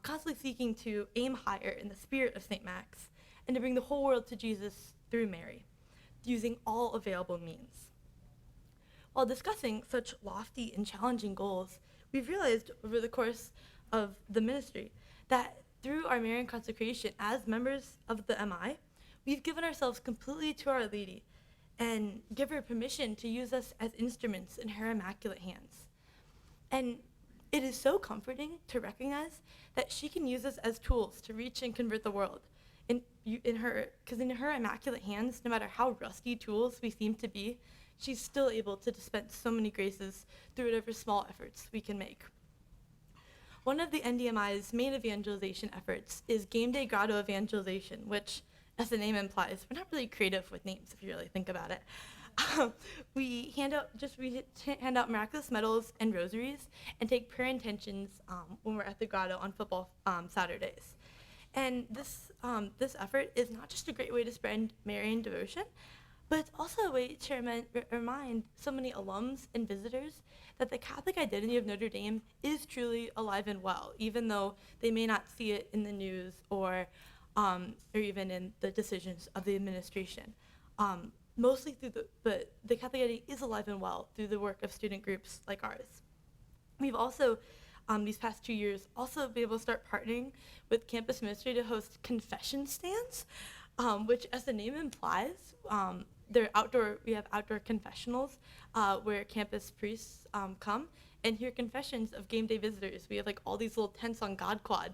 constantly seeking to aim higher in the spirit of St. Max and to bring the whole world to Jesus through Mary, using all available means. While discussing such lofty and challenging goals, we've realized over the course of the ministry that through our Marian consecration as members of the MI, we've given ourselves completely to Our Lady and give her permission to use us as instruments in her immaculate hands. And it is so comforting to recognize that she can use us as tools to reach and convert the world. Because in her immaculate hands, no matter how rusty tools we seem to be, she's still able to dispense so many graces through whatever small efforts we can make. One of the NDMI's main evangelization efforts is Game Day Grotto Evangelization, which, as the name implies, we're not really creative with names if you really think about it. We hand out miraculous medals and rosaries and take prayer intentions when we're at the grotto on football Saturdays. And this effort is not just a great way to spread Marian devotion, but it's also a way to remind so many alums and visitors that the Catholic identity of Notre Dame is truly alive and well, even though they may not see it in the news or even in the decisions of the administration. Mostly but the Catholic identity is alive and well through the work of student groups like ours. We've also, these past 2 years, also been able to start partnering with campus ministry to host confession stands, which, as the name implies, we have outdoor confessionals where campus priests come and hear confessions of game day visitors. We have like all these little tents on God Quad.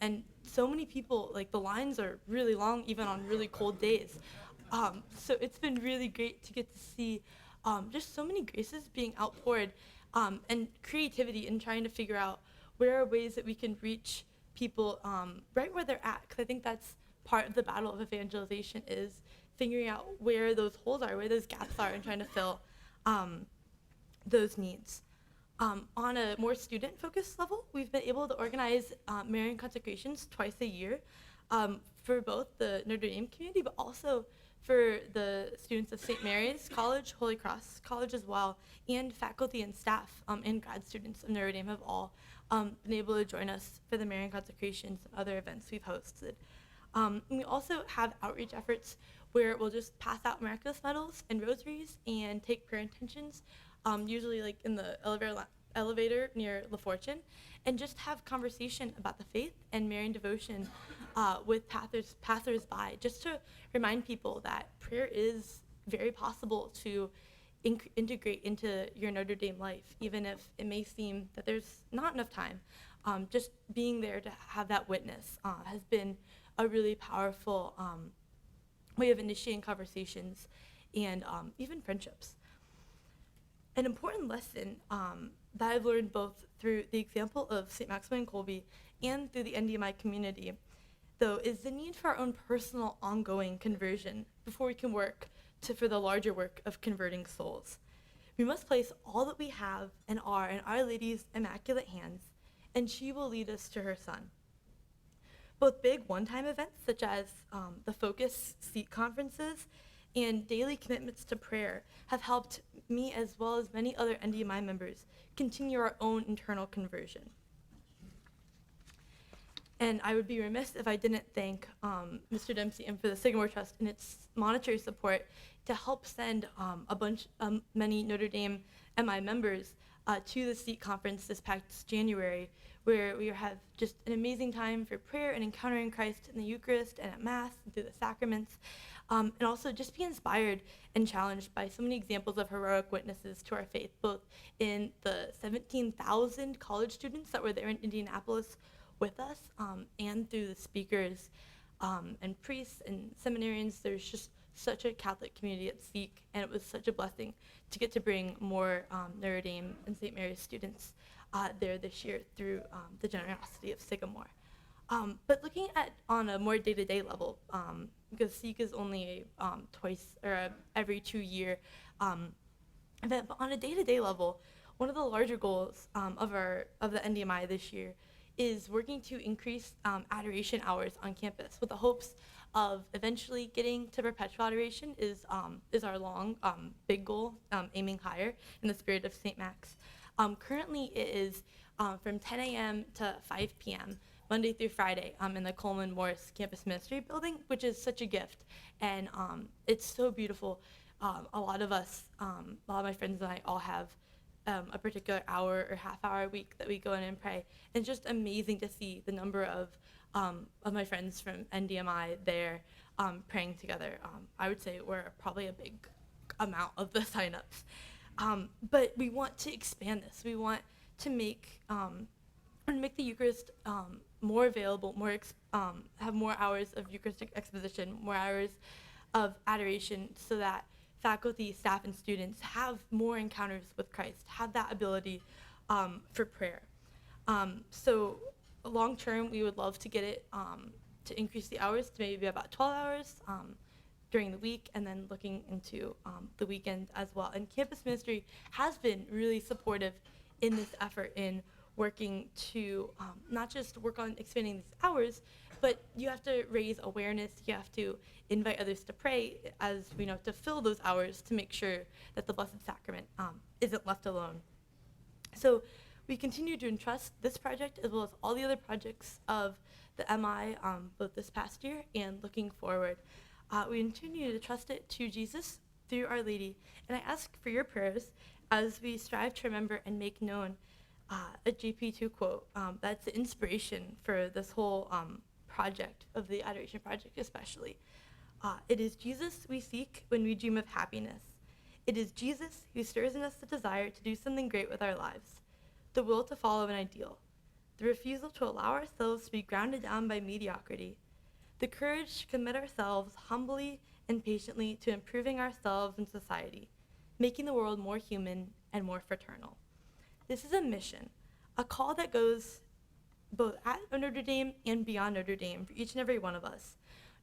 And so many people, like the lines are really long even on really cold days. So it's been really great to get to see just so many graces being outpoured and creativity in trying to figure out where are ways that we can reach people right where they're at. Because I think that's part of the battle of evangelization is figuring out where those holes are, where those gaps are, and trying to fill those needs. On a more student-focused level, we've been able to organize Marian consecrations twice a year for both the Notre Dame community, but also for the students of St. Mary's College, Holy Cross College as well, and faculty and staff and grad students of Notre Dame have all been able to join us for the Marian consecrations and other events we've hosted. And we also have outreach efforts where we'll just pass out miraculous medals and rosaries and take prayer intentions, usually like in the elevator near La Fortune, and just have conversation about the faith and Marian devotion with passers-by, just to remind people that prayer is very possible to integrate into your Notre Dame life, even if it may seem that there's not enough time. Just being there to have that witness has been a really powerful way of initiating conversations and even friendships. An important lesson that I've learned both through the example of St. Maximilian Kolbe and through the NDMI community, though, is the need for our own personal ongoing conversion before we can work for the larger work of converting souls. We must place all that we have and are in Our Lady's immaculate hands, and she will lead us to her Son. Both big one-time events such as the Focus Seat conferences and daily commitments to prayer have helped me, as well as many other NDMI members, continue our own internal conversion. And I would be remiss if I didn't thank Mr. Dempsey and for the Sycamore Trust and its monetary support to help send many Notre Dame MI members to the SEAT conference this past January, where we have just an amazing time for prayer and encountering Christ in the Eucharist and at Mass and through the sacraments, and also just be inspired and challenged by so many examples of heroic witnesses to our faith, both in the 17,000 college students that were there in Indianapolis with us, and through the speakers and priests and seminarians. There's just such a Catholic community at Seek, and it was such a blessing to get to bring more Notre Dame and St. Mary's students there this year through the generosity of Sycamore. But looking at on a more day-to-day level, because Seek is only twice or every 2 year event, but on a day-to-day level, one of the larger goals of the NDMI this year is working to increase adoration hours on campus with the hopes of eventually getting to perpetual adoration is our long, big goal, aiming higher in the spirit of St. Max. Currently it is from 10 a.m. to 5 p.m., Monday through Friday, in the Coleman Morris Campus Ministry Building, which is such a gift. And it's so beautiful. A lot of my friends and I all have a particular hour or half hour a week that we go in and pray. And it's just amazing to see the number of my friends from NDMI there praying together. I would say we're probably a big amount of the signups. But we want to expand this. We want to make the Eucharist more available, have more hours of Eucharistic exposition, more hours of adoration, so that faculty, staff, and students have more encounters with Christ, have that ability for prayer. So long term, we would love to get it to increase the hours to maybe about 12 hours during the week, and then looking into the weekend as well. And campus ministry has been really supportive in this effort in working to not just work on expanding these hours, but you have to raise awareness, you have to invite others to pray, as we know, to fill those hours to make sure that the Blessed Sacrament isn't left alone. So we continue to entrust this project as well as all the other projects of the MI, both this past year and looking forward. We continue to trust it to Jesus through Our Lady, and I ask for your prayers as we strive to remember and make known a JP2 quote that's the inspiration for this whole project of the Adoration Project especially. It is Jesus we seek when we dream of happiness. It is Jesus who stirs in us the desire to do something great with our lives, the will to follow an ideal, the refusal to allow ourselves to be grounded down by mediocrity, the courage to commit ourselves humbly and patiently to improving ourselves and society, making the world more human and more fraternal. This is a mission, a call that goes both at Notre Dame and beyond Notre Dame for each and every one of us,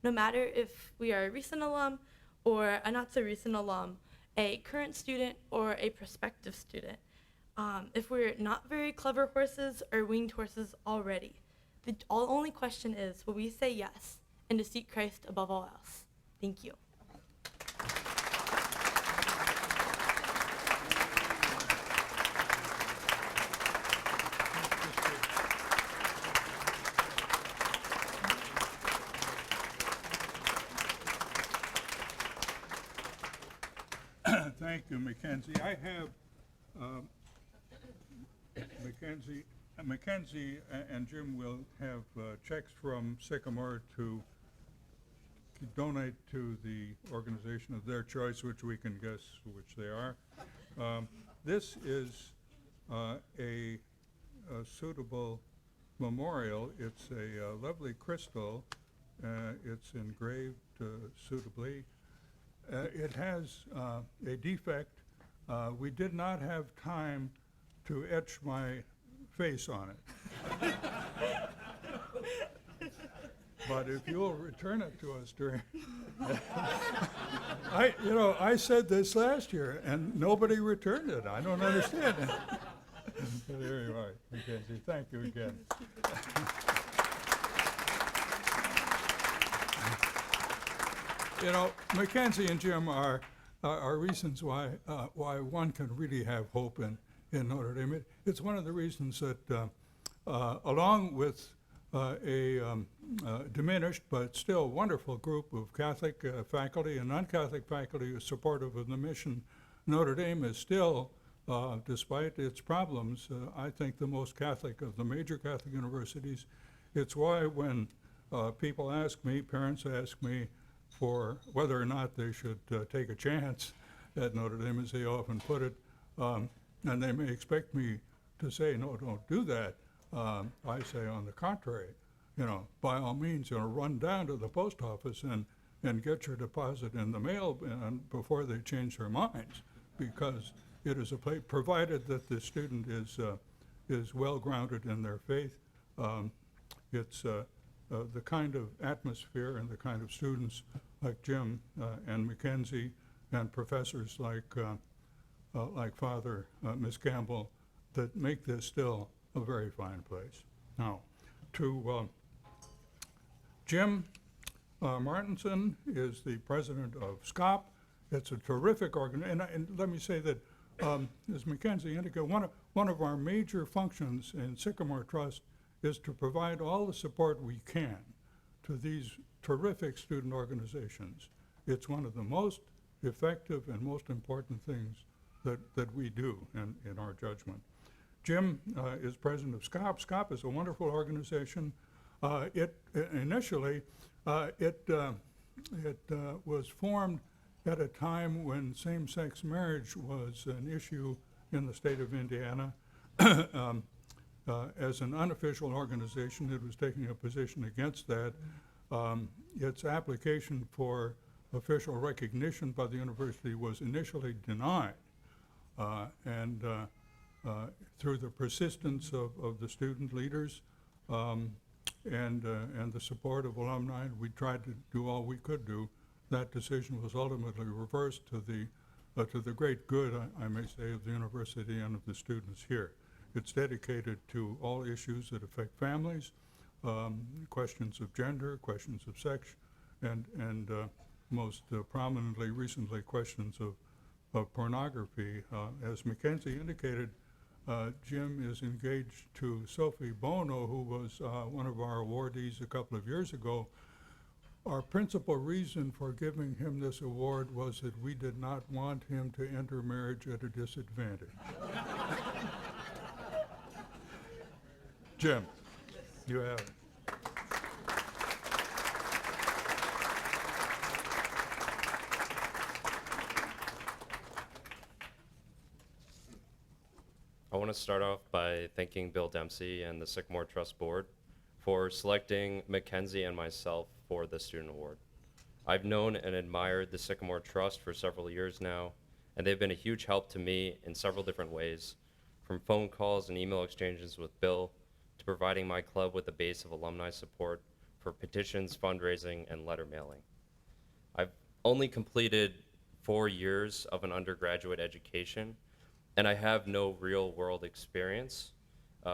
no matter if we are a recent alum or a not so recent alum, a current student or a prospective student. If we're not very clever horses or winged horses already, the only question is, will we say yes and to seek Christ above all else? Thank you. Thank you, Mackenzie. I have Mackenzie and Jim will have checks from Sycamore to donate to the organization of their choice, which we can guess which they are. This is a suitable memorial. It's a lovely crystal. It's engraved suitably. It has a defect. We did not have time to etch my face on it. But if you'll return it to us during, I said this last year and nobody returned it. I don't understand it. But there you are, Mackenzie. Thank you again. Mackenzie and Jim are reasons why one can really have hope in Notre Dame. It's one of the reasons that, along with a diminished but still wonderful group of Catholic faculty and non-Catholic faculty who are supportive of the mission, Notre Dame is still, despite its problems, I think the most Catholic of the major Catholic universities. It's why when people ask me, parents ask me, for whether or not they should take a chance at Notre Dame, as they often put it, and they may expect me to say, no, don't do that. I say, on the contrary, by all means, run down to the post office and get your deposit in the mail before they change their minds, because it is a place, provided that the student is well grounded in their faith. It's the kind of atmosphere and the kind of students like Jim and Mackenzie and professors like Father Miss Campbell that make this still a very fine place. Now, to Jim Martinson is the president of SCOP. It's a terrific organization, and let me say that, as Mackenzie indicated, one of our major functions in Sycamore Trust is to provide all the support we can to these terrific student organizations. It's one of the most effective and most important things that we do in our judgment. Jim is president of SCOP. SCOP is a wonderful organization. Initially, it was formed at a time when same-sex marriage was an issue in the state of Indiana. As an unofficial organization, it was taking a position against that. Its application for official recognition by the university was initially denied. And through the persistence of the student leaders and the support of alumni, we tried to do all we could do. That decision was ultimately reversed to the great good, I may say, of the university and of the students here. It's dedicated to all issues that affect families, questions of gender, questions of sex, and most prominently recently questions of pornography. As Mackenzie indicated, Jim is engaged to Sophie Bono, who was one of our awardees a couple of years ago. Our principal reason for giving him this award was that we did not want him to enter marriage at a disadvantage. Jim, you have it. I want to start off by thanking Bill Dempsey and the Sycamore Trust Board for selecting Mackenzie and myself for the Student Award. I've known and admired the Sycamore Trust for several years now, and they've been a huge help to me in several different ways, from phone calls and email exchanges with Bill to providing my club with a base of alumni support for petitions, fundraising, and letter mailing. I've only completed 4 years of an undergraduate education, and I have no real-world experience,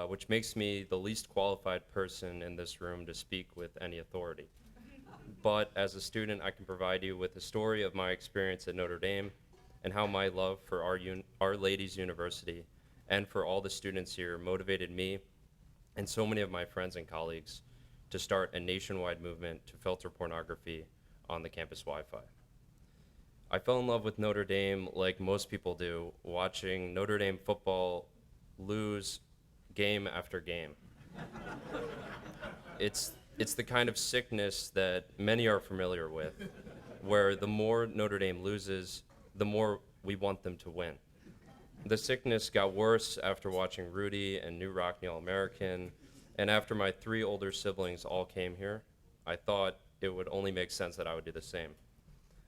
which makes me the least qualified person in this room to speak with any authority. But as a student, I can provide you with a story of my experience at Notre Dame and how my love for Our Lady's University and for all the students here motivated me and so many of my friends and colleagues to start a nationwide movement to filter pornography on the campus Wi-Fi. I fell in love with Notre Dame like most people do, watching Notre Dame football lose game after game. It's the kind of sickness that many are familiar with, where the more Notre Dame loses, the more we want them to win. The sickness got worse after watching Rudy and New Rockney All-American, and after my 3 older siblings all came here, I thought it would only make sense that I would do the same.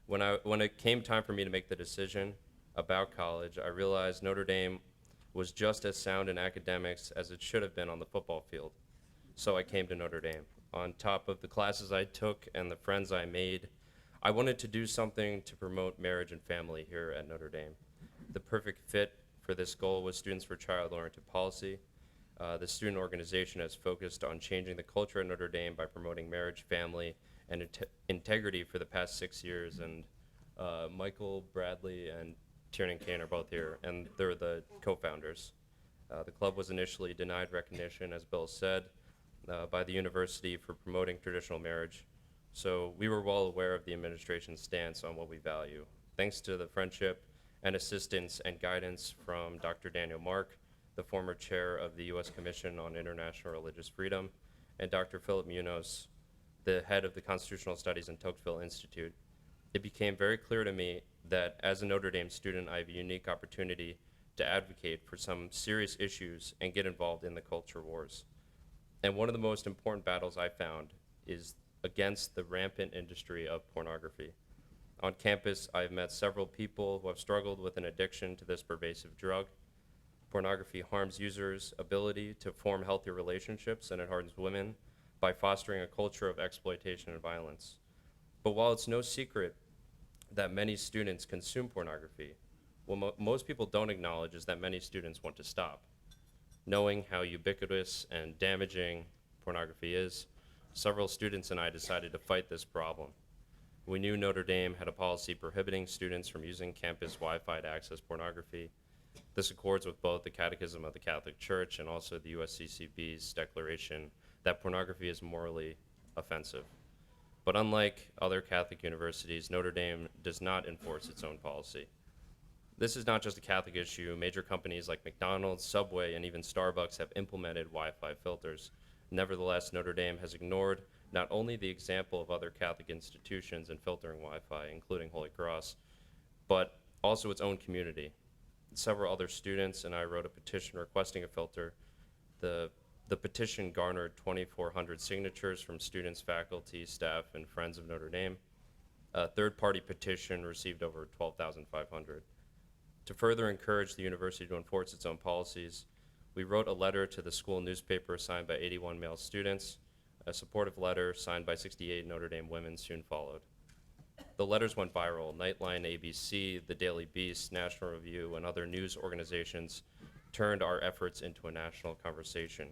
When it came time for me to make the decision about college, I realized Notre Dame was just as sound in academics as it should have been on the football field. So I came to Notre Dame. On top of the classes I took and the friends I made, I wanted to do something to promote marriage and family here at Notre Dame. The perfect fit for this goal was Students for Child-Oriented Policy. The student organization has focused on changing the culture at Notre Dame by promoting marriage, family, and integrity for the past 6 years. And Michael, Bradley, and Tiernan Kane are both here, and they're the co-founders. The club was initially denied recognition, as Bill said, by the university for promoting traditional marriage. So we were well aware of the administration's stance on what we value. Thanks to the friendship and assistance and guidance from Dr. Daniel Mark, the former chair of the U.S. Commission on International Religious Freedom, and Dr. Philip Munoz, the head of the Constitutional Studies and Tocqueville Institute, it became very clear to me that as a Notre Dame student, I have a unique opportunity to advocate for some serious issues and get involved in the culture wars. And one of the most important battles I found is against the rampant industry of pornography. On campus, I've met several people who have struggled with an addiction to this pervasive drug. Pornography harms users' ability to form healthy relationships, and it hardens women by fostering a culture of exploitation and violence. But while it's no secret that many students consume pornography, what most people don't acknowledge is that many students want to stop. Knowing how ubiquitous and damaging pornography is, several students and I decided to fight this problem. We knew Notre Dame had a policy prohibiting students from using campus Wi-Fi to access pornography. This accords with both the Catechism of the Catholic Church and also the USCCB's declaration that pornography is morally offensive. But unlike other Catholic universities, Notre Dame does not enforce its own policy. This is not just a Catholic issue. Major companies like McDonald's, Subway, and even Starbucks have implemented Wi-Fi filters. Nevertheless, Notre Dame has ignored not only the example of other Catholic institutions in filtering Wi-Fi, including Holy Cross, but also its own community. Several other students and I wrote a petition requesting a filter. The petition garnered 2,400 signatures from students, faculty, staff, and friends of Notre Dame. A third-party petition received over 12,500. To further encourage the university to enforce its own policies, we wrote a letter to the school newspaper signed by 81 male students. A supportive letter signed by 68 Notre Dame women soon followed. The letters went viral. Nightline, ABC, The Daily Beast, National Review, and other news organizations turned our efforts into a national conversation.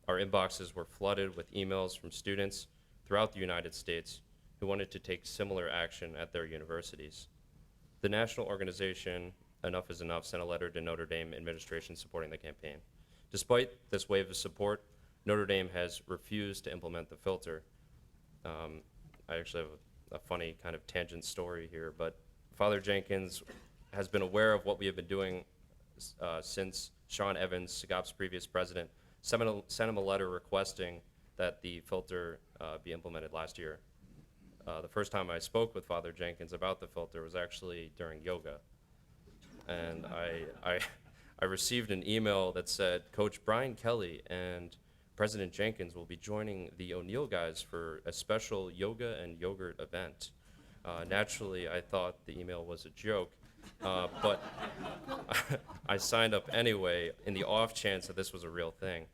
Our inboxes were flooded with emails from students throughout the United States who wanted to take similar action at their universities. The national organization, Enough is Enough, sent a letter to Notre Dame administration supporting the campaign. Despite this wave of support, Notre Dame has refused to implement the filter. I actually have a funny kind of tangent story here, but Father Jenkins has been aware of what we have been doing since Sean Evans, SIGOP's previous president, sent him a letter requesting that the filter be implemented last year. The first time I spoke with Father Jenkins about the filter was actually during yoga. And I received an email that said, Coach Brian Kelly and President Jenkins will be joining the O'Neill guys for a special yoga and yogurt event. Naturally, I thought the email was a joke, but I signed up anyway in the off chance that this was a real thing.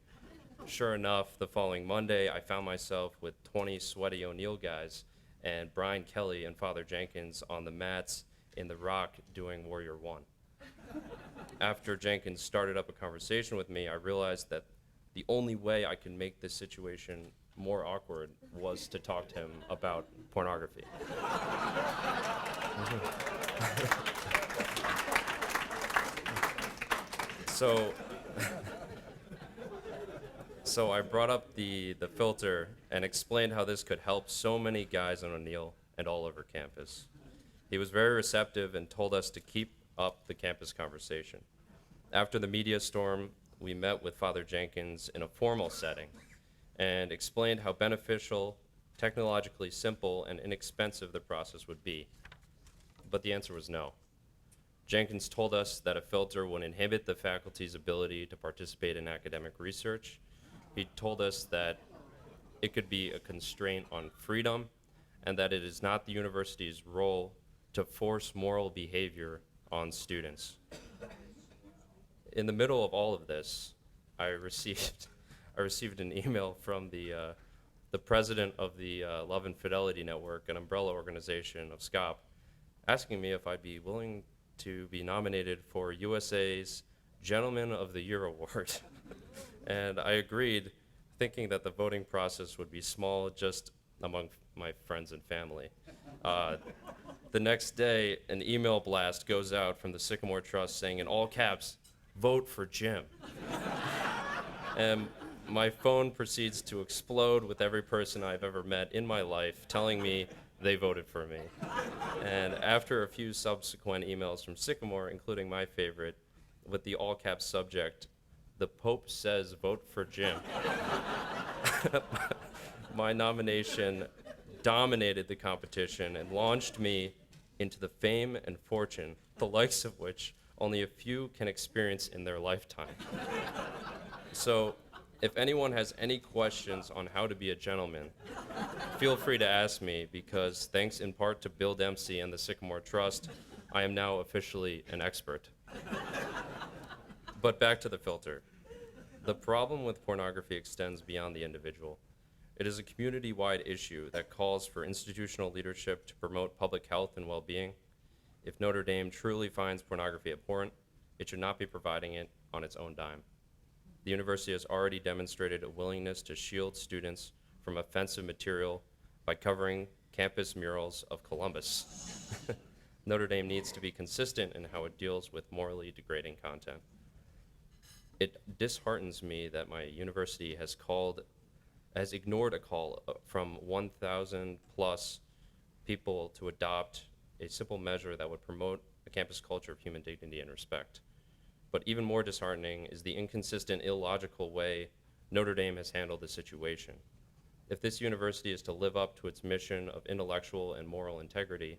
Sure enough, the following Monday, I found myself with 20 sweaty O'Neill guys and Brian Kelly and Father Jenkins on the mats in the Rock doing Warrior One. After Jenkins started up a conversation with me, I realized that the only way I could make this situation more awkward was to talk to him about pornography. So I brought up the filter and explained how this could help so many guys on O'Neill and all over campus. He was very receptive and told us to keep up the campus conversation. After the media storm, we met with Father Jenkins in a formal setting and explained how beneficial, technologically simple, and inexpensive the process would be. But the answer was no. Jenkins told us that a filter would inhibit the faculty's ability to participate in academic research. He told us that it could be a constraint on freedom and that it is not the university's role to force moral behavior on students. In the middle of all of this, I received an email from the president of the Love and Fidelity Network, an umbrella organization of SCOP, asking me if I'd be willing to be nominated for USA's Gentleman of the Year Award. And I agreed, thinking that the voting process would be small, just among my friends and family. The next day, an email blast goes out from the Sycamore Trust saying in all caps, "Vote for Jim." And my phone proceeds to explode with every person I've ever met in my life telling me they voted for me. And after a few subsequent emails from Sycamore, including my favorite, with the all caps subject, "The Pope says vote for Jim," my nomination dominated the competition and launched me into the fame and fortune, the likes of which only a few can experience in their lifetime. So, if anyone has any questions on how to be a gentleman, feel free to ask me, because thanks in part to Bill Dempsey and the Sycamore Trust, I am now officially an expert. But back to the filter. The problem with pornography extends beyond the individual. It is a community-wide issue that calls for institutional leadership to promote public health and well-being. If Notre Dame truly finds pornography abhorrent, it should not be providing it on its own dime. The university has already demonstrated a willingness to shield students from offensive material by covering campus murals of Columbus. Notre Dame needs to be consistent in how it deals with morally degrading content. It disheartens me that my university has ignored a call from 1,000 plus people to adopt a simple measure that would promote a campus culture of human dignity and respect. But even more disheartening is the inconsistent, illogical way Notre Dame has handled the situation. If this university is to live up to its mission of intellectual and moral integrity,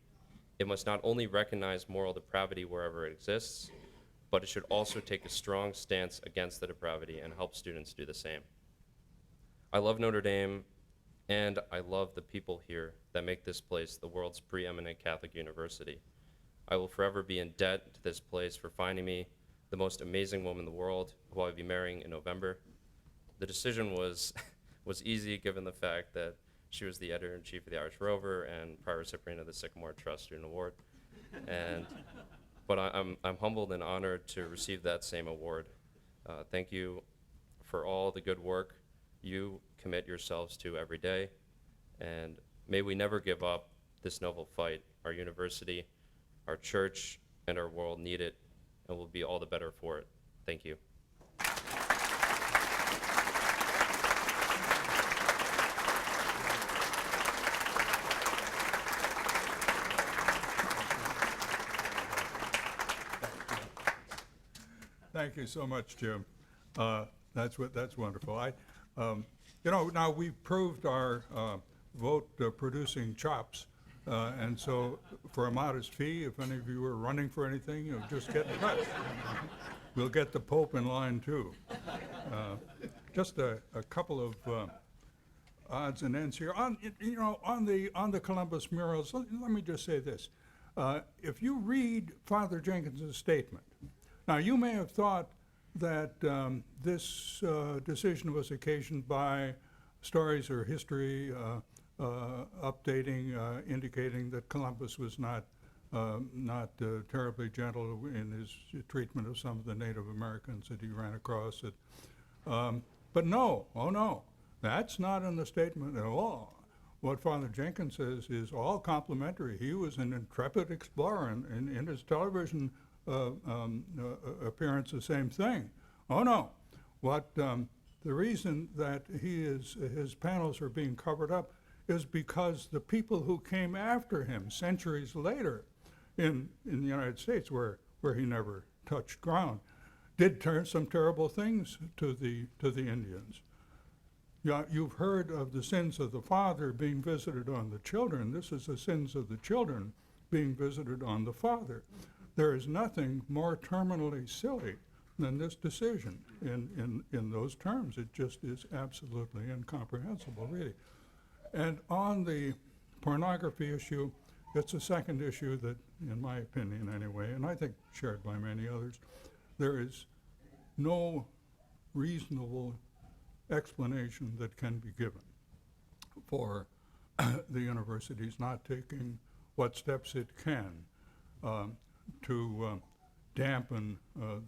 it must not only recognize moral depravity wherever it exists, but it should also take a strong stance against the depravity and help students do the same. I love Notre Dame, and I love the people here that make this place the world's preeminent Catholic university. I will forever be in debt to this place for finding me the most amazing woman in the world, who I'll be marrying in November. The decision was easy, given the fact that she was the editor-in-chief of the Irish Rover and prior recipient of the Sycamore Trust Student Award. But I'm humbled and honored to receive that same award. Thank you for all the good work you commit yourselves to every day, and may we never give up this noble fight. Our university, our church, and our world need it, and we'll be all the better for it. Thank you. Thank you so much, Jim. That's wonderful. Now we've proved our vote-producing chops, and so for a modest fee, if any of you are running for anything, just get in touch. We'll get the Pope in line too. Just a couple of odds and ends here. On the Columbus murals, let me just say this: if you read Father Jenkins' statement. Now, you may have thought that this decision was occasioned by stories or history updating, indicating that Columbus was not terribly gentle in his treatment of some of the Native Americans that he ran across. But no, that's not in the statement at all. What Father Jenkins says is all complimentary. He was an intrepid explorer, and in his television appearance, the same thing. Oh no, the reason that his panels are being covered up is because the people who came after him centuries later in the United States, where he never touched ground, did some terrible things to the Indians. Yeah, you've heard of the sins of the father being visited on the children. This is the sins of the children being visited on the father. There is nothing more terminally silly than this decision in those terms. It just is absolutely incomprehensible, really. And on the pornography issue, it's a second issue that, in my opinion anyway, and I think shared by many others, there is no reasonable explanation that can be given for the universities not taking what steps it can to dampen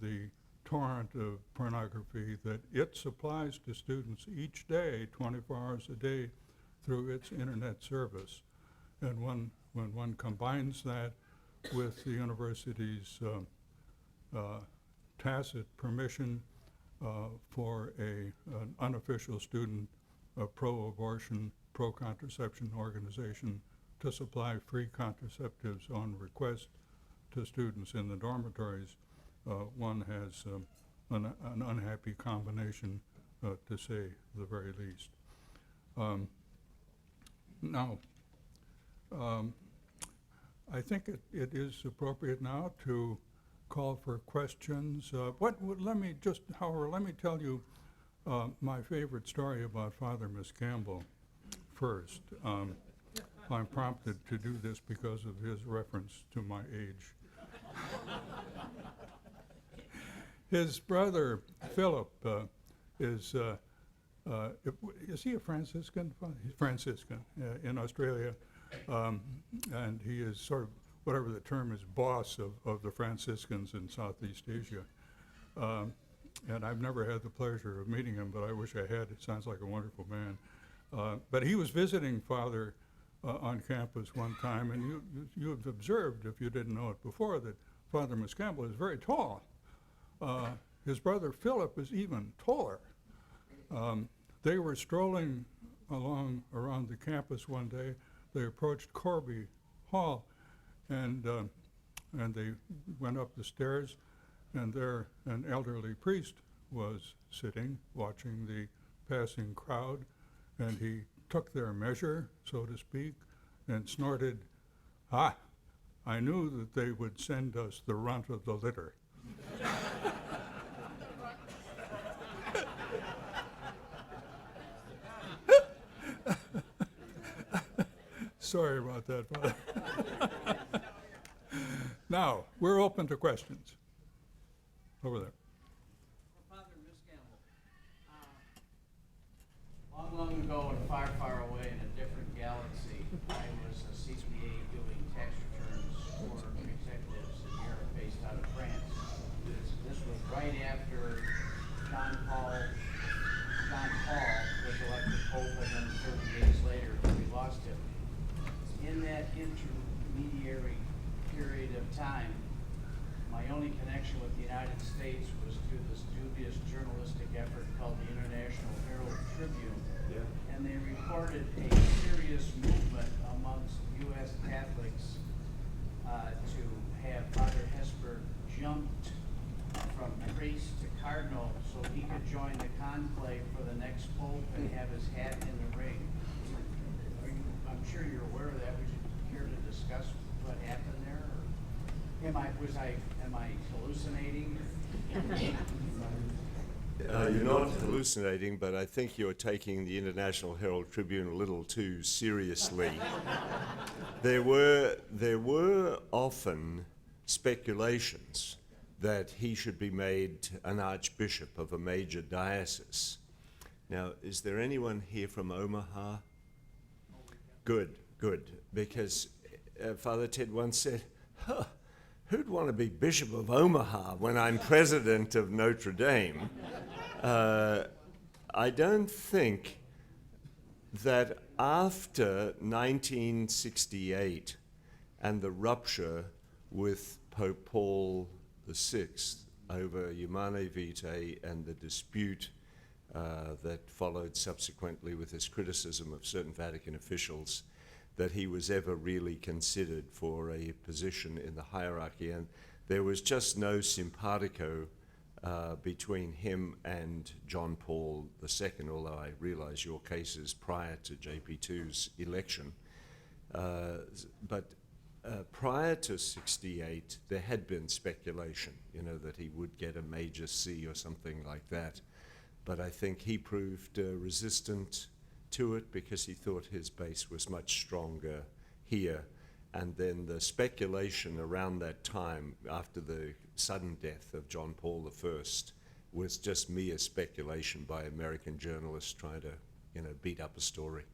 the torrent of pornography that it supplies to students each day, 24 hours a day, through its internet service. And when one combines that with the university's tacit permission for an unofficial student pro-abortion, pro-contraception organization to supply free contraceptives on request to students in the dormitories, one has an unhappy combination, to say the very least. Now, I think it is appropriate now to call for questions. Let me tell you my favorite story about Father Miscamble first. I'm prompted to do this because of his reference to my age. His brother Philip is he a Franciscan? He's Franciscan in Australia, and he is sort of, whatever the term is, boss of the Franciscans in Southeast Asia. And I've never had the pleasure of meeting him, but I wish I had. It sounds like a wonderful man. But he was visiting Father on campus one time, and you have observed, if you didn't know it before, that Father Miscamble is very tall. His brother Philip is even taller. They were strolling around the campus one day. They approached Corby Hall, and they went up the stairs, and there an elderly priest was sitting, watching the passing crowd, and he took their measure, so to speak, and snorted, "Ah, I knew that they would send us the runt of the litter." Sorry about that, Father. Now, we're open to questions. Over there. Father Miscamble, long ago and far, far away in a different galaxy, I was a CPA doing tax returns for executives in Europe based out of France. This was right after John Paul was elected Pope, and then 30 days later we lost him. In that intermediary period of time, my only connection with the United States was through this dubious journalistic effort called the International Herald Tribune. Yeah. And they reported a serious movement amongst U.S. Catholics to have Father Hesburgh jumped from priest to cardinal so he could join the conclave for the next pope and have his hat in the ring. I'm sure you're aware of that. Would you care to discuss what happened there? Or am I hallucinating? You're not hallucinating, but I think you're taking the International Herald Tribune a little too seriously. There were often speculations that he should be made an archbishop of a major diocese. Now, is there anyone here from Omaha? Good, because Father Ted once said, who'd want to be Bishop of Omaha when I'm president of Notre Dame? I don't think that after 1968 and the rupture with Pope Paul VI over Humanae Vitae and the dispute that followed subsequently with his criticism of certain Vatican officials, that he was ever really considered for a position in the hierarchy. And there was just no simpatico between him and John Paul II, although I realize your case is prior to JP2's election. But prior to 68, there had been speculation, that he would get a major C or something like that. But I think he proved resistant to it because he thought his base was much stronger here. And then the speculation around that time, after the sudden death of John Paul I, was just mere speculation by American journalists trying to, beat up a story.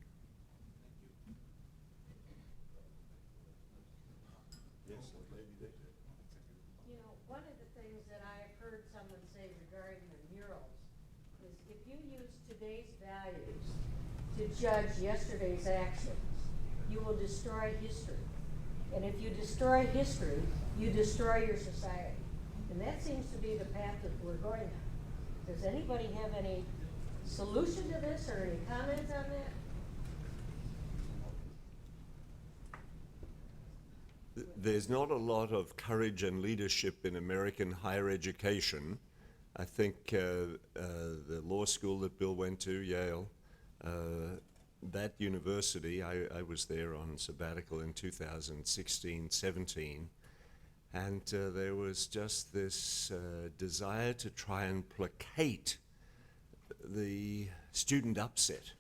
One of the things that I have heard someone say regarding the murals is if you use today's values to judge yesterday's actions, you will destroy history. And if you destroy history, you destroy your society. And that seems to be the path that we're going on. Does anybody have any solution to this or any comments on that? There's not a lot of courage and leadership in American higher education. I think the law school that Bill went to, Yale, that university, I was there on sabbatical in 2016-17, and there was just this desire to try and placate the student upset.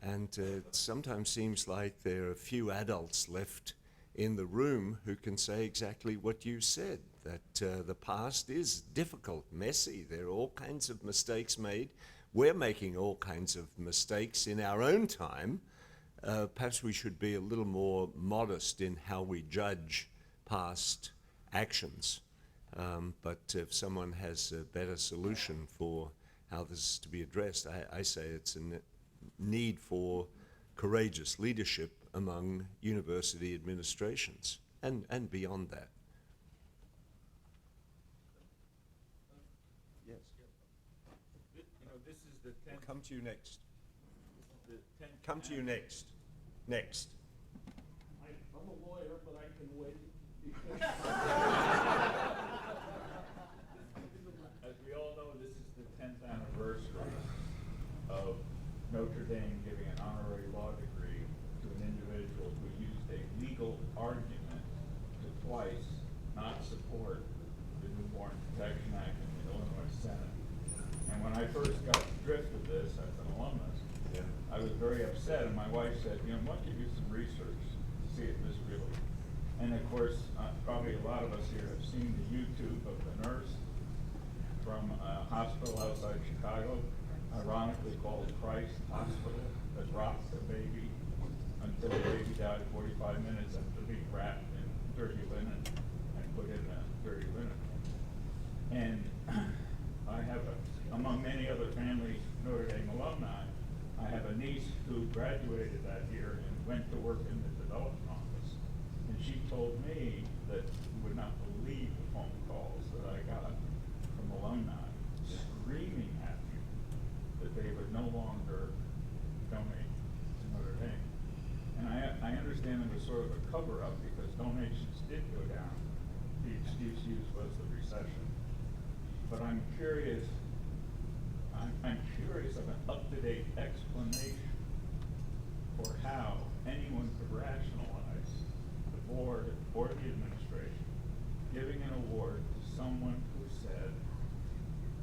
And it sometimes seems like there are a few adults left in the room who can say exactly what you said, that the past is difficult, messy. There are all kinds of mistakes made. We're making all kinds of mistakes in our own time. Perhaps we should be a little more modest in how we judge past actions. But if someone has a better solution for how this is to be addressed, I say it's a need for courageous leadership among university administrations and beyond that. Yes. This is the 10th. Come to you next. The 10th Come to you next. Next. I'm a lawyer, but I can wait. As we all know, this is the 10th anniversary of Notre Dame giving an honorary law degree to an individual who used a legal argument to twice not support the Newborn Protection Act in the Illinois Senate. And when I first got the drift of this as an alumnus, I was very upset, and my wife said, why don't you do some research to see if this really. And of course, probably a lot of us here have seen the YouTube of the nurse from a hospital outside Chicago, ironically called Christ Hospital, that rocked the baby until the baby died 45 minutes after being wrapped in dirty linen and put in a dirty linen. And I have, among many other family Notre Dame alumni, I have a niece who graduated that year and went to work in the development office. And she told me that you would not believe the phone calls that I got from alumni screaming at me that they would no longer donate to Notre Dame. And I understand it was sort of a cover-up because donations did go down. The excuse used was the recession. But I'm curious of an up-to-date explanation for how anyone could rationalize the board or the administration giving an award to someone who said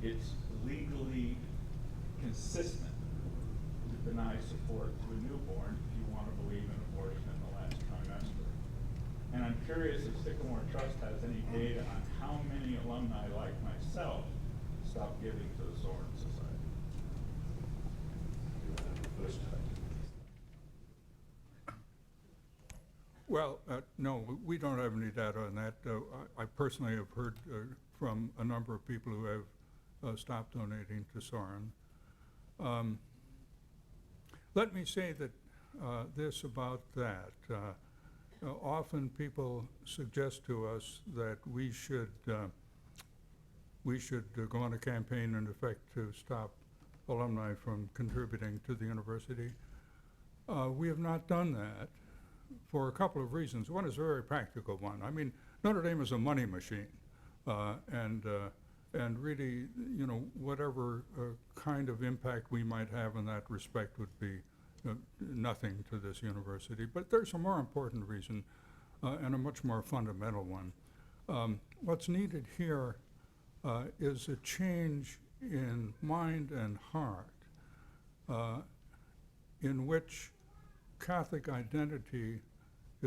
it's legally consistent to deny support to a newborn if you want to believe in abortion in the last trimester. And I'm curious if Sycamore Trust has any data on how many alumni like myself stopped giving to the Soren Society. Well, no, we don't have any data on that. I personally have heard from a number of people who have stopped donating to Soren. Let me say that this about that. Often people suggest to us that we should go on a campaign in effect to stop alumni from contributing to the university. We have not done that for a couple of reasons. One is a very practical one. I mean, Notre Dame is a money machine, and really, whatever kind of impact we might have in that respect would be nothing to this university. But there's a more important reason, and a much more fundamental one. What's needed here is a change in mind and heart, in which Catholic identity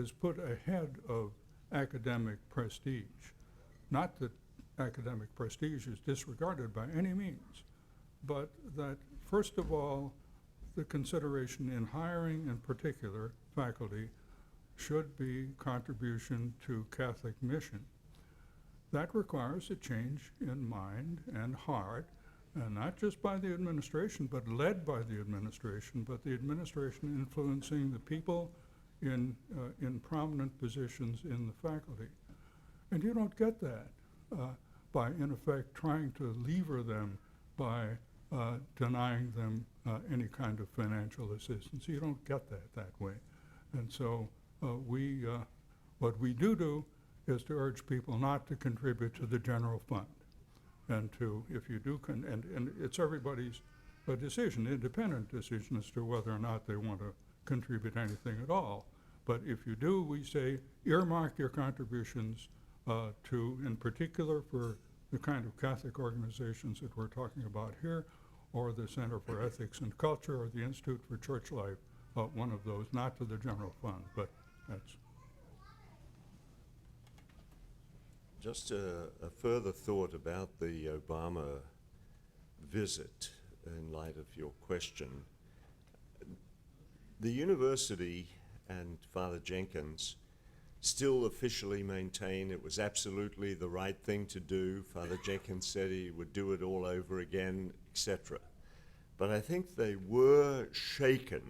is put ahead of academic prestige. Not that academic prestige is disregarded by any means, but that, first of all, the consideration in hiring, in particular, faculty, should be contribution to Catholic mission. That requires a change in mind and heart, and not just by the administration, but led by the administration, but the administration influencing the people in prominent positions in the faculty. And you don't get that by, in effect, trying to lever them by denying them any kind of financial assistance. You don't get that way. And so what we do is to urge people not to contribute to the general fund. And to, if you do, and it's everybody's decision, independent decision as to whether or not they want to contribute anything at all. But if you do, we say earmark your contributions to, in particular, for the kind of Catholic organizations that we're talking about here, or the Center for Ethics and Culture, or the Institute for Church Life, one of those, not to the general fund, but that's. Just a further thought about the Obama visit in light of your question. The university and Father Jenkins still officially maintain it was absolutely the right thing to do. Father Jenkins said he would do it all over again, etc. But I think they were shaken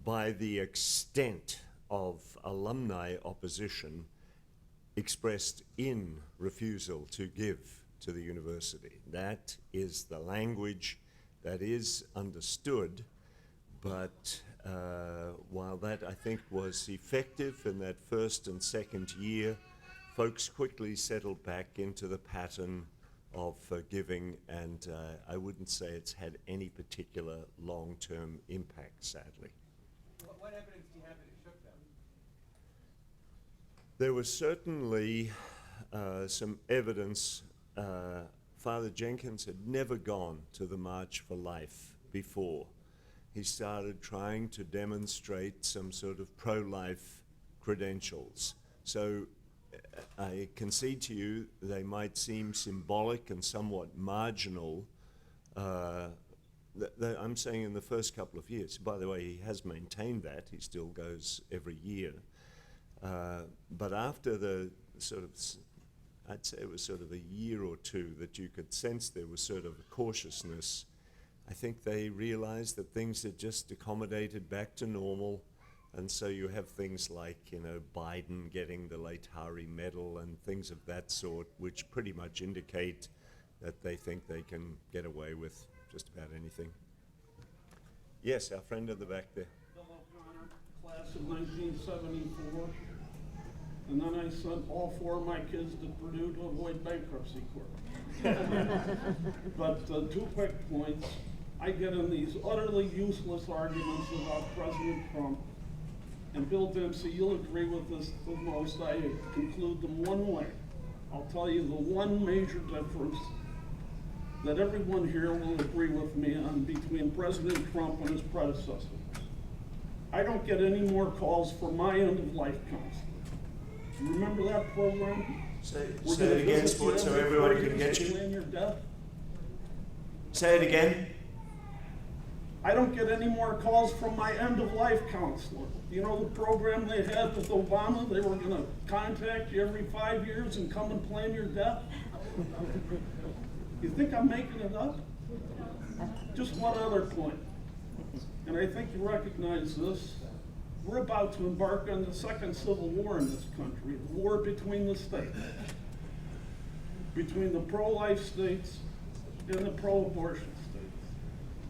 by the extent of alumni opposition expressed in refusal to give to the university. That is the language that is understood, but while that I think was effective in that first and second year, folks quickly settled back into the pattern of giving, and I wouldn't say it's had any particular long-term impact, sadly. What evidence do you have that it shook them? There was certainly some evidence. Father Jenkins had never gone to the March for Life before. He started trying to demonstrate some sort of pro-life credentials. So I concede to you they might seem symbolic and somewhat marginal. I'm saying in the first couple of years. By the way, he has maintained that. He still goes every year. But after the sort of, I'd say it was sort of a year or two that you could sense there was sort of a cautiousness. I think they realized that things had just accommodated back to normal. And so you have things like, Biden getting the late Hari Medal and things of that sort, which pretty much indicate that they think they can get away with just about anything. Yes, our friend in the back there. Bill O'Connor, class of 1974. And then I sent all 4 of my kids to Purdue to avoid bankruptcy court. But 2 quick points. I get in these utterly useless arguments about President Trump. And Bill Dempsey, you'll agree with this the most. I conclude them one way. I'll tell you the one major difference that everyone here will agree with me on between President Trump and his predecessors. I don't get any more calls for my end-of-life counseling. You remember that program? Say it again, Sport, so everyone can get you. Plan your death. Say it again. I don't get any more calls from my end-of-life counselor. You know the program they had with Obama? They were gonna contact you every 5 years and come and plan your death? You think I'm making it up? Just one other point, and I think you recognize this. We're about to embark on the second civil war in this country, the war between the states, between the pro-life states and the pro-abortion states.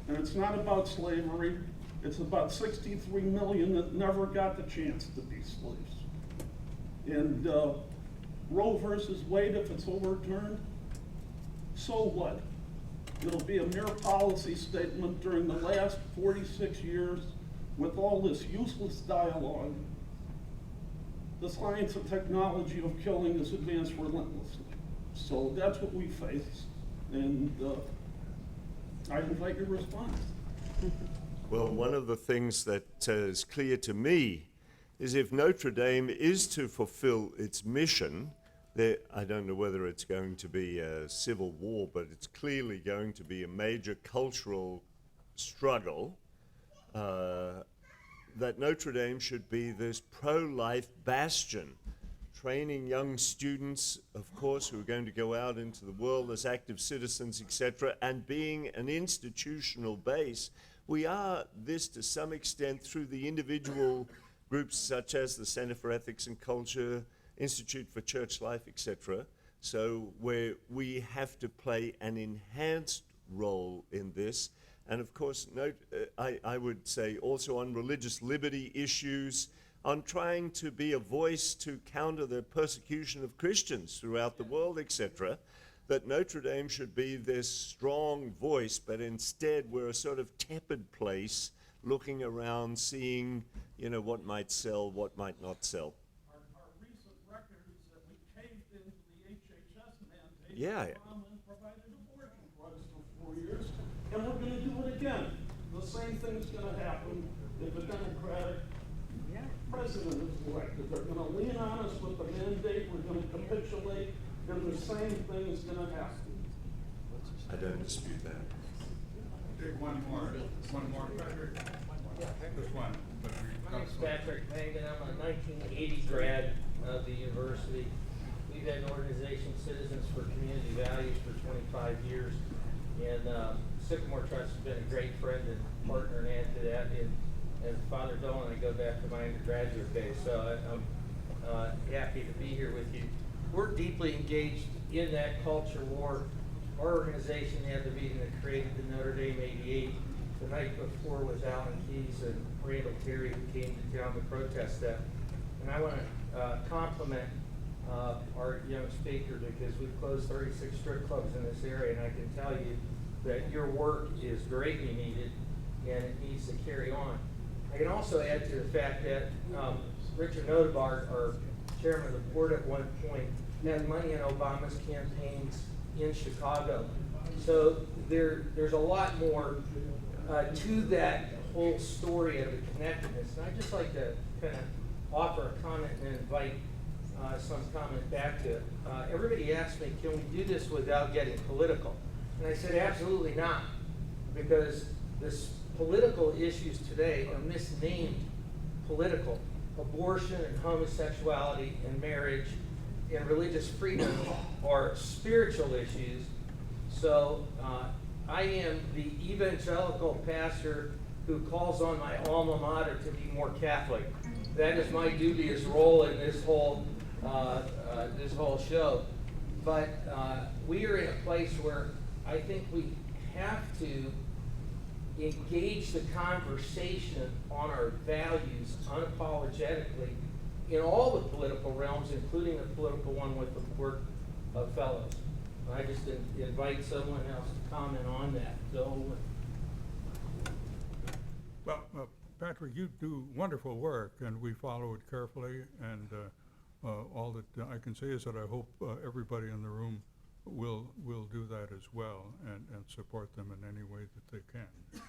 And it's not about slavery, it's about 63 million that never got the chance to be slaves. And Roe versus Wade, if it's overturned, so what? It'll be a mere policy statement during the last 46 years with all this useless dialogue. The science and technology of killing is advanced relentlessly. So that's what we face, and I invite your response. Well, one of the things that is clear to me is if Notre Dame is to fulfill its mission, I don't know whether it's going to be a civil war, but it's clearly going to be a major cultural struggle, that Notre Dame should be this pro-life bastion, training young students, of course, who are going to go out into the world as active citizens, etc., and being an institutional base. We are this to some extent through the individual groups such as the Center for Ethics and Culture, Institute for Church Life, etc. So where we have to play an enhanced role in this. And of course, I would say also on religious liberty issues, on trying to be a voice to counter the persecution of Christians throughout the world, etc., that Notre Dame should be this strong voice, but instead we're a sort of tepid place looking around, seeing, what might sell, what might not sell. Our recent record is that we caved into the HHS mandate. Yeah. And provided abortion drugs for 4 years, and we're going to do it again. The same thing's going to happen if a Democratic president is elected. They're going to lean on us with the mandate. We're going to capitulate, and the same thing is going to happen. I don't dispute that. Take one more, Patrick. Just one. My name's Patrick Mangan. I'm a 1980 grad of the university. We've had an organization, Citizens for Community Values, for 25 years. And Sycamore Trust has been a great friend and partner and add to that. And Father Dolan, I go back to my undergraduate days. So I'm happy to be here with you. We're deeply engaged in that culture war. Our organization had the meeting that created the Notre Dame 88 the night before with Alan Keyes and Randall Terry, who came to town to protest that. And I want to compliment our young speaker, because we've closed 36 strip clubs in this area, and I can tell you that your work is greatly needed and it needs to carry on. I can also add to the fact that Richard Notre, our chairman of the board at one point, had money in Obama's campaigns in Chicago. So there's a lot more to that whole story of the connectedness. And I'd just like to kind of offer a comment and invite some comment back to it. Everybody asked me, can we do this without getting political? And I said, absolutely not, because this political issues today are misnamed political. Abortion and homosexuality and marriage and religious freedom are spiritual issues. So I am the evangelical pastor who calls on my alma mater to be more Catholic. That is my dubious role in this whole show. But we are in a place where I think we have to engage the conversation on our values unapologetically in all the political realms, including the political one with the work of fellows. I just invite someone else to comment on that. Well, Patrick, you do wonderful work, and we follow it carefully, and all that I can say is that I hope everybody in the room will do that as well, and support them in any way that they can.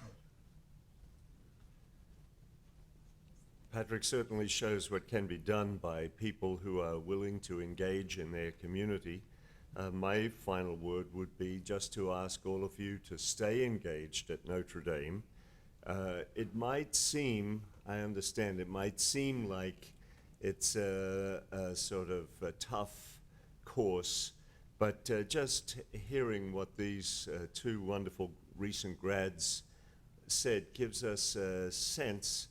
Patrick certainly shows what can be done by people who are willing to engage in their community. My final word would be just to ask all of you to stay engaged at Notre Dame. It might seem, I understand, it might seem like it's a sort of a tough course, but just hearing what these two wonderful recent grads said gives us a sense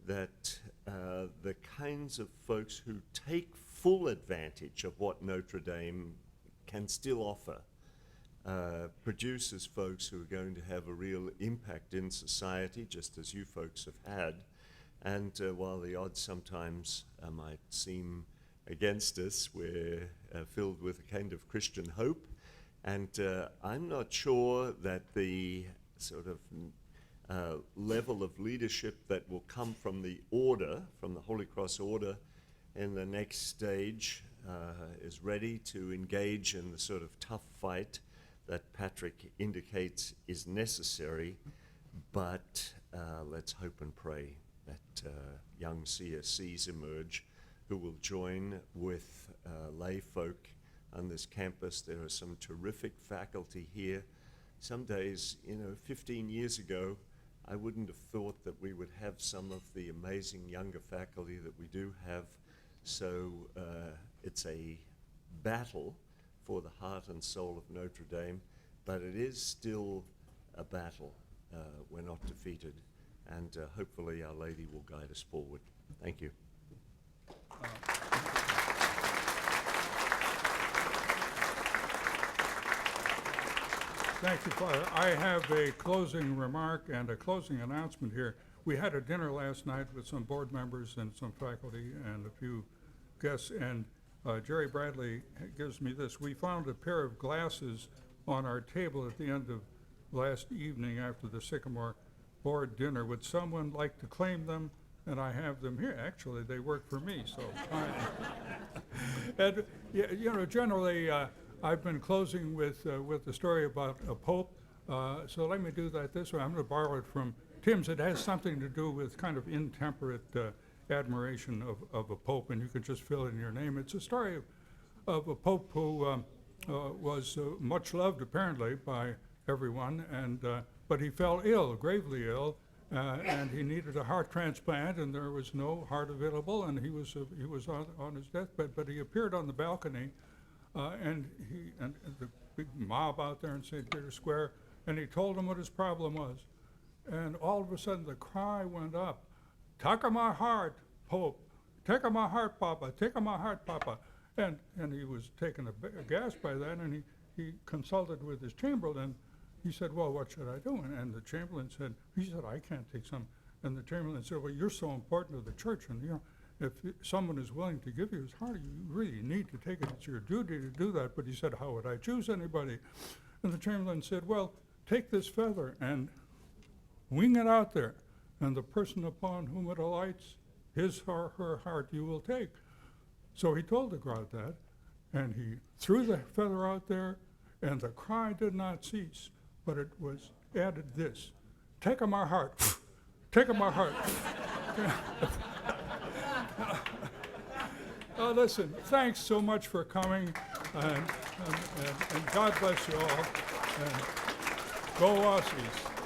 that the kinds of folks who take full advantage of what Notre Dame can still offer produces folks who are going to have a real impact in society, just as you folks have had. And while the odds sometimes might seem against us, we're filled with a kind of Christian hope. And I'm not sure that the sort of level of leadership that will come from the order, from the Holy Cross Order in the next stage is ready to engage in the sort of tough fight that Patrick indicates is necessary, but let's hope and pray that young CSCs emerge who will join with lay folk on this campus. There are some terrific faculty here. Some days, 15 years ago, I wouldn't have thought that we would have some of the amazing younger faculty that we do have. So it's a battle for the heart and soul of Notre Dame, but it is still a battle. We're not defeated, and hopefully Our Lady will guide us forward. Thank you. Thank you, Father. I have a closing remark and a closing announcement here. We had a dinner last night with some board members and some faculty and a few guests, and Jerry Bradley gives me this. We found a pair of glasses on our table at the end of last evening after the Sycamore board dinner. Would someone like to claim them? And I have them here. Actually, they work for me, so fine. And, generally, I've been closing with the story about a pope. So let me do that this way. I'm going to borrow it from Tim's. It has something to do with kind of intemperate admiration of a pope, and you can just fill in your name. It's a story of a pope who was much loved, apparently, by everyone, and but he fell ill, gravely ill, and he needed a heart transplant, and there was no heart available, and he was on his deathbed. But he appeared on the balcony, and the big mob out there in St. Peter's Square, and he told them what his problem was, and all of a sudden the cry went up, "Take my heart, Pope! Take my heart, Papa! Take my heart, Papa!" And he was taken aghast by that, and he consulted with his chamberlain. He said, "Well, what should I do?" And the chamberlain said, "I can't take some." And the chamberlain said, "Well, you're so important to the church, and if someone is willing to give you his heart, you really need to take it. It's your duty to do that." But he said, "How would I choose anybody?" And the chamberlain said, "Well, take this feather and wing it out there, and the person upon whom it alights, his or her heart you will take." So he told the crowd that, and he threw the feather out there, and the cry did not cease, but it was added this: "Take my heart, take my heart." Listen, thanks so much for coming, and God bless you all, and go Aussies.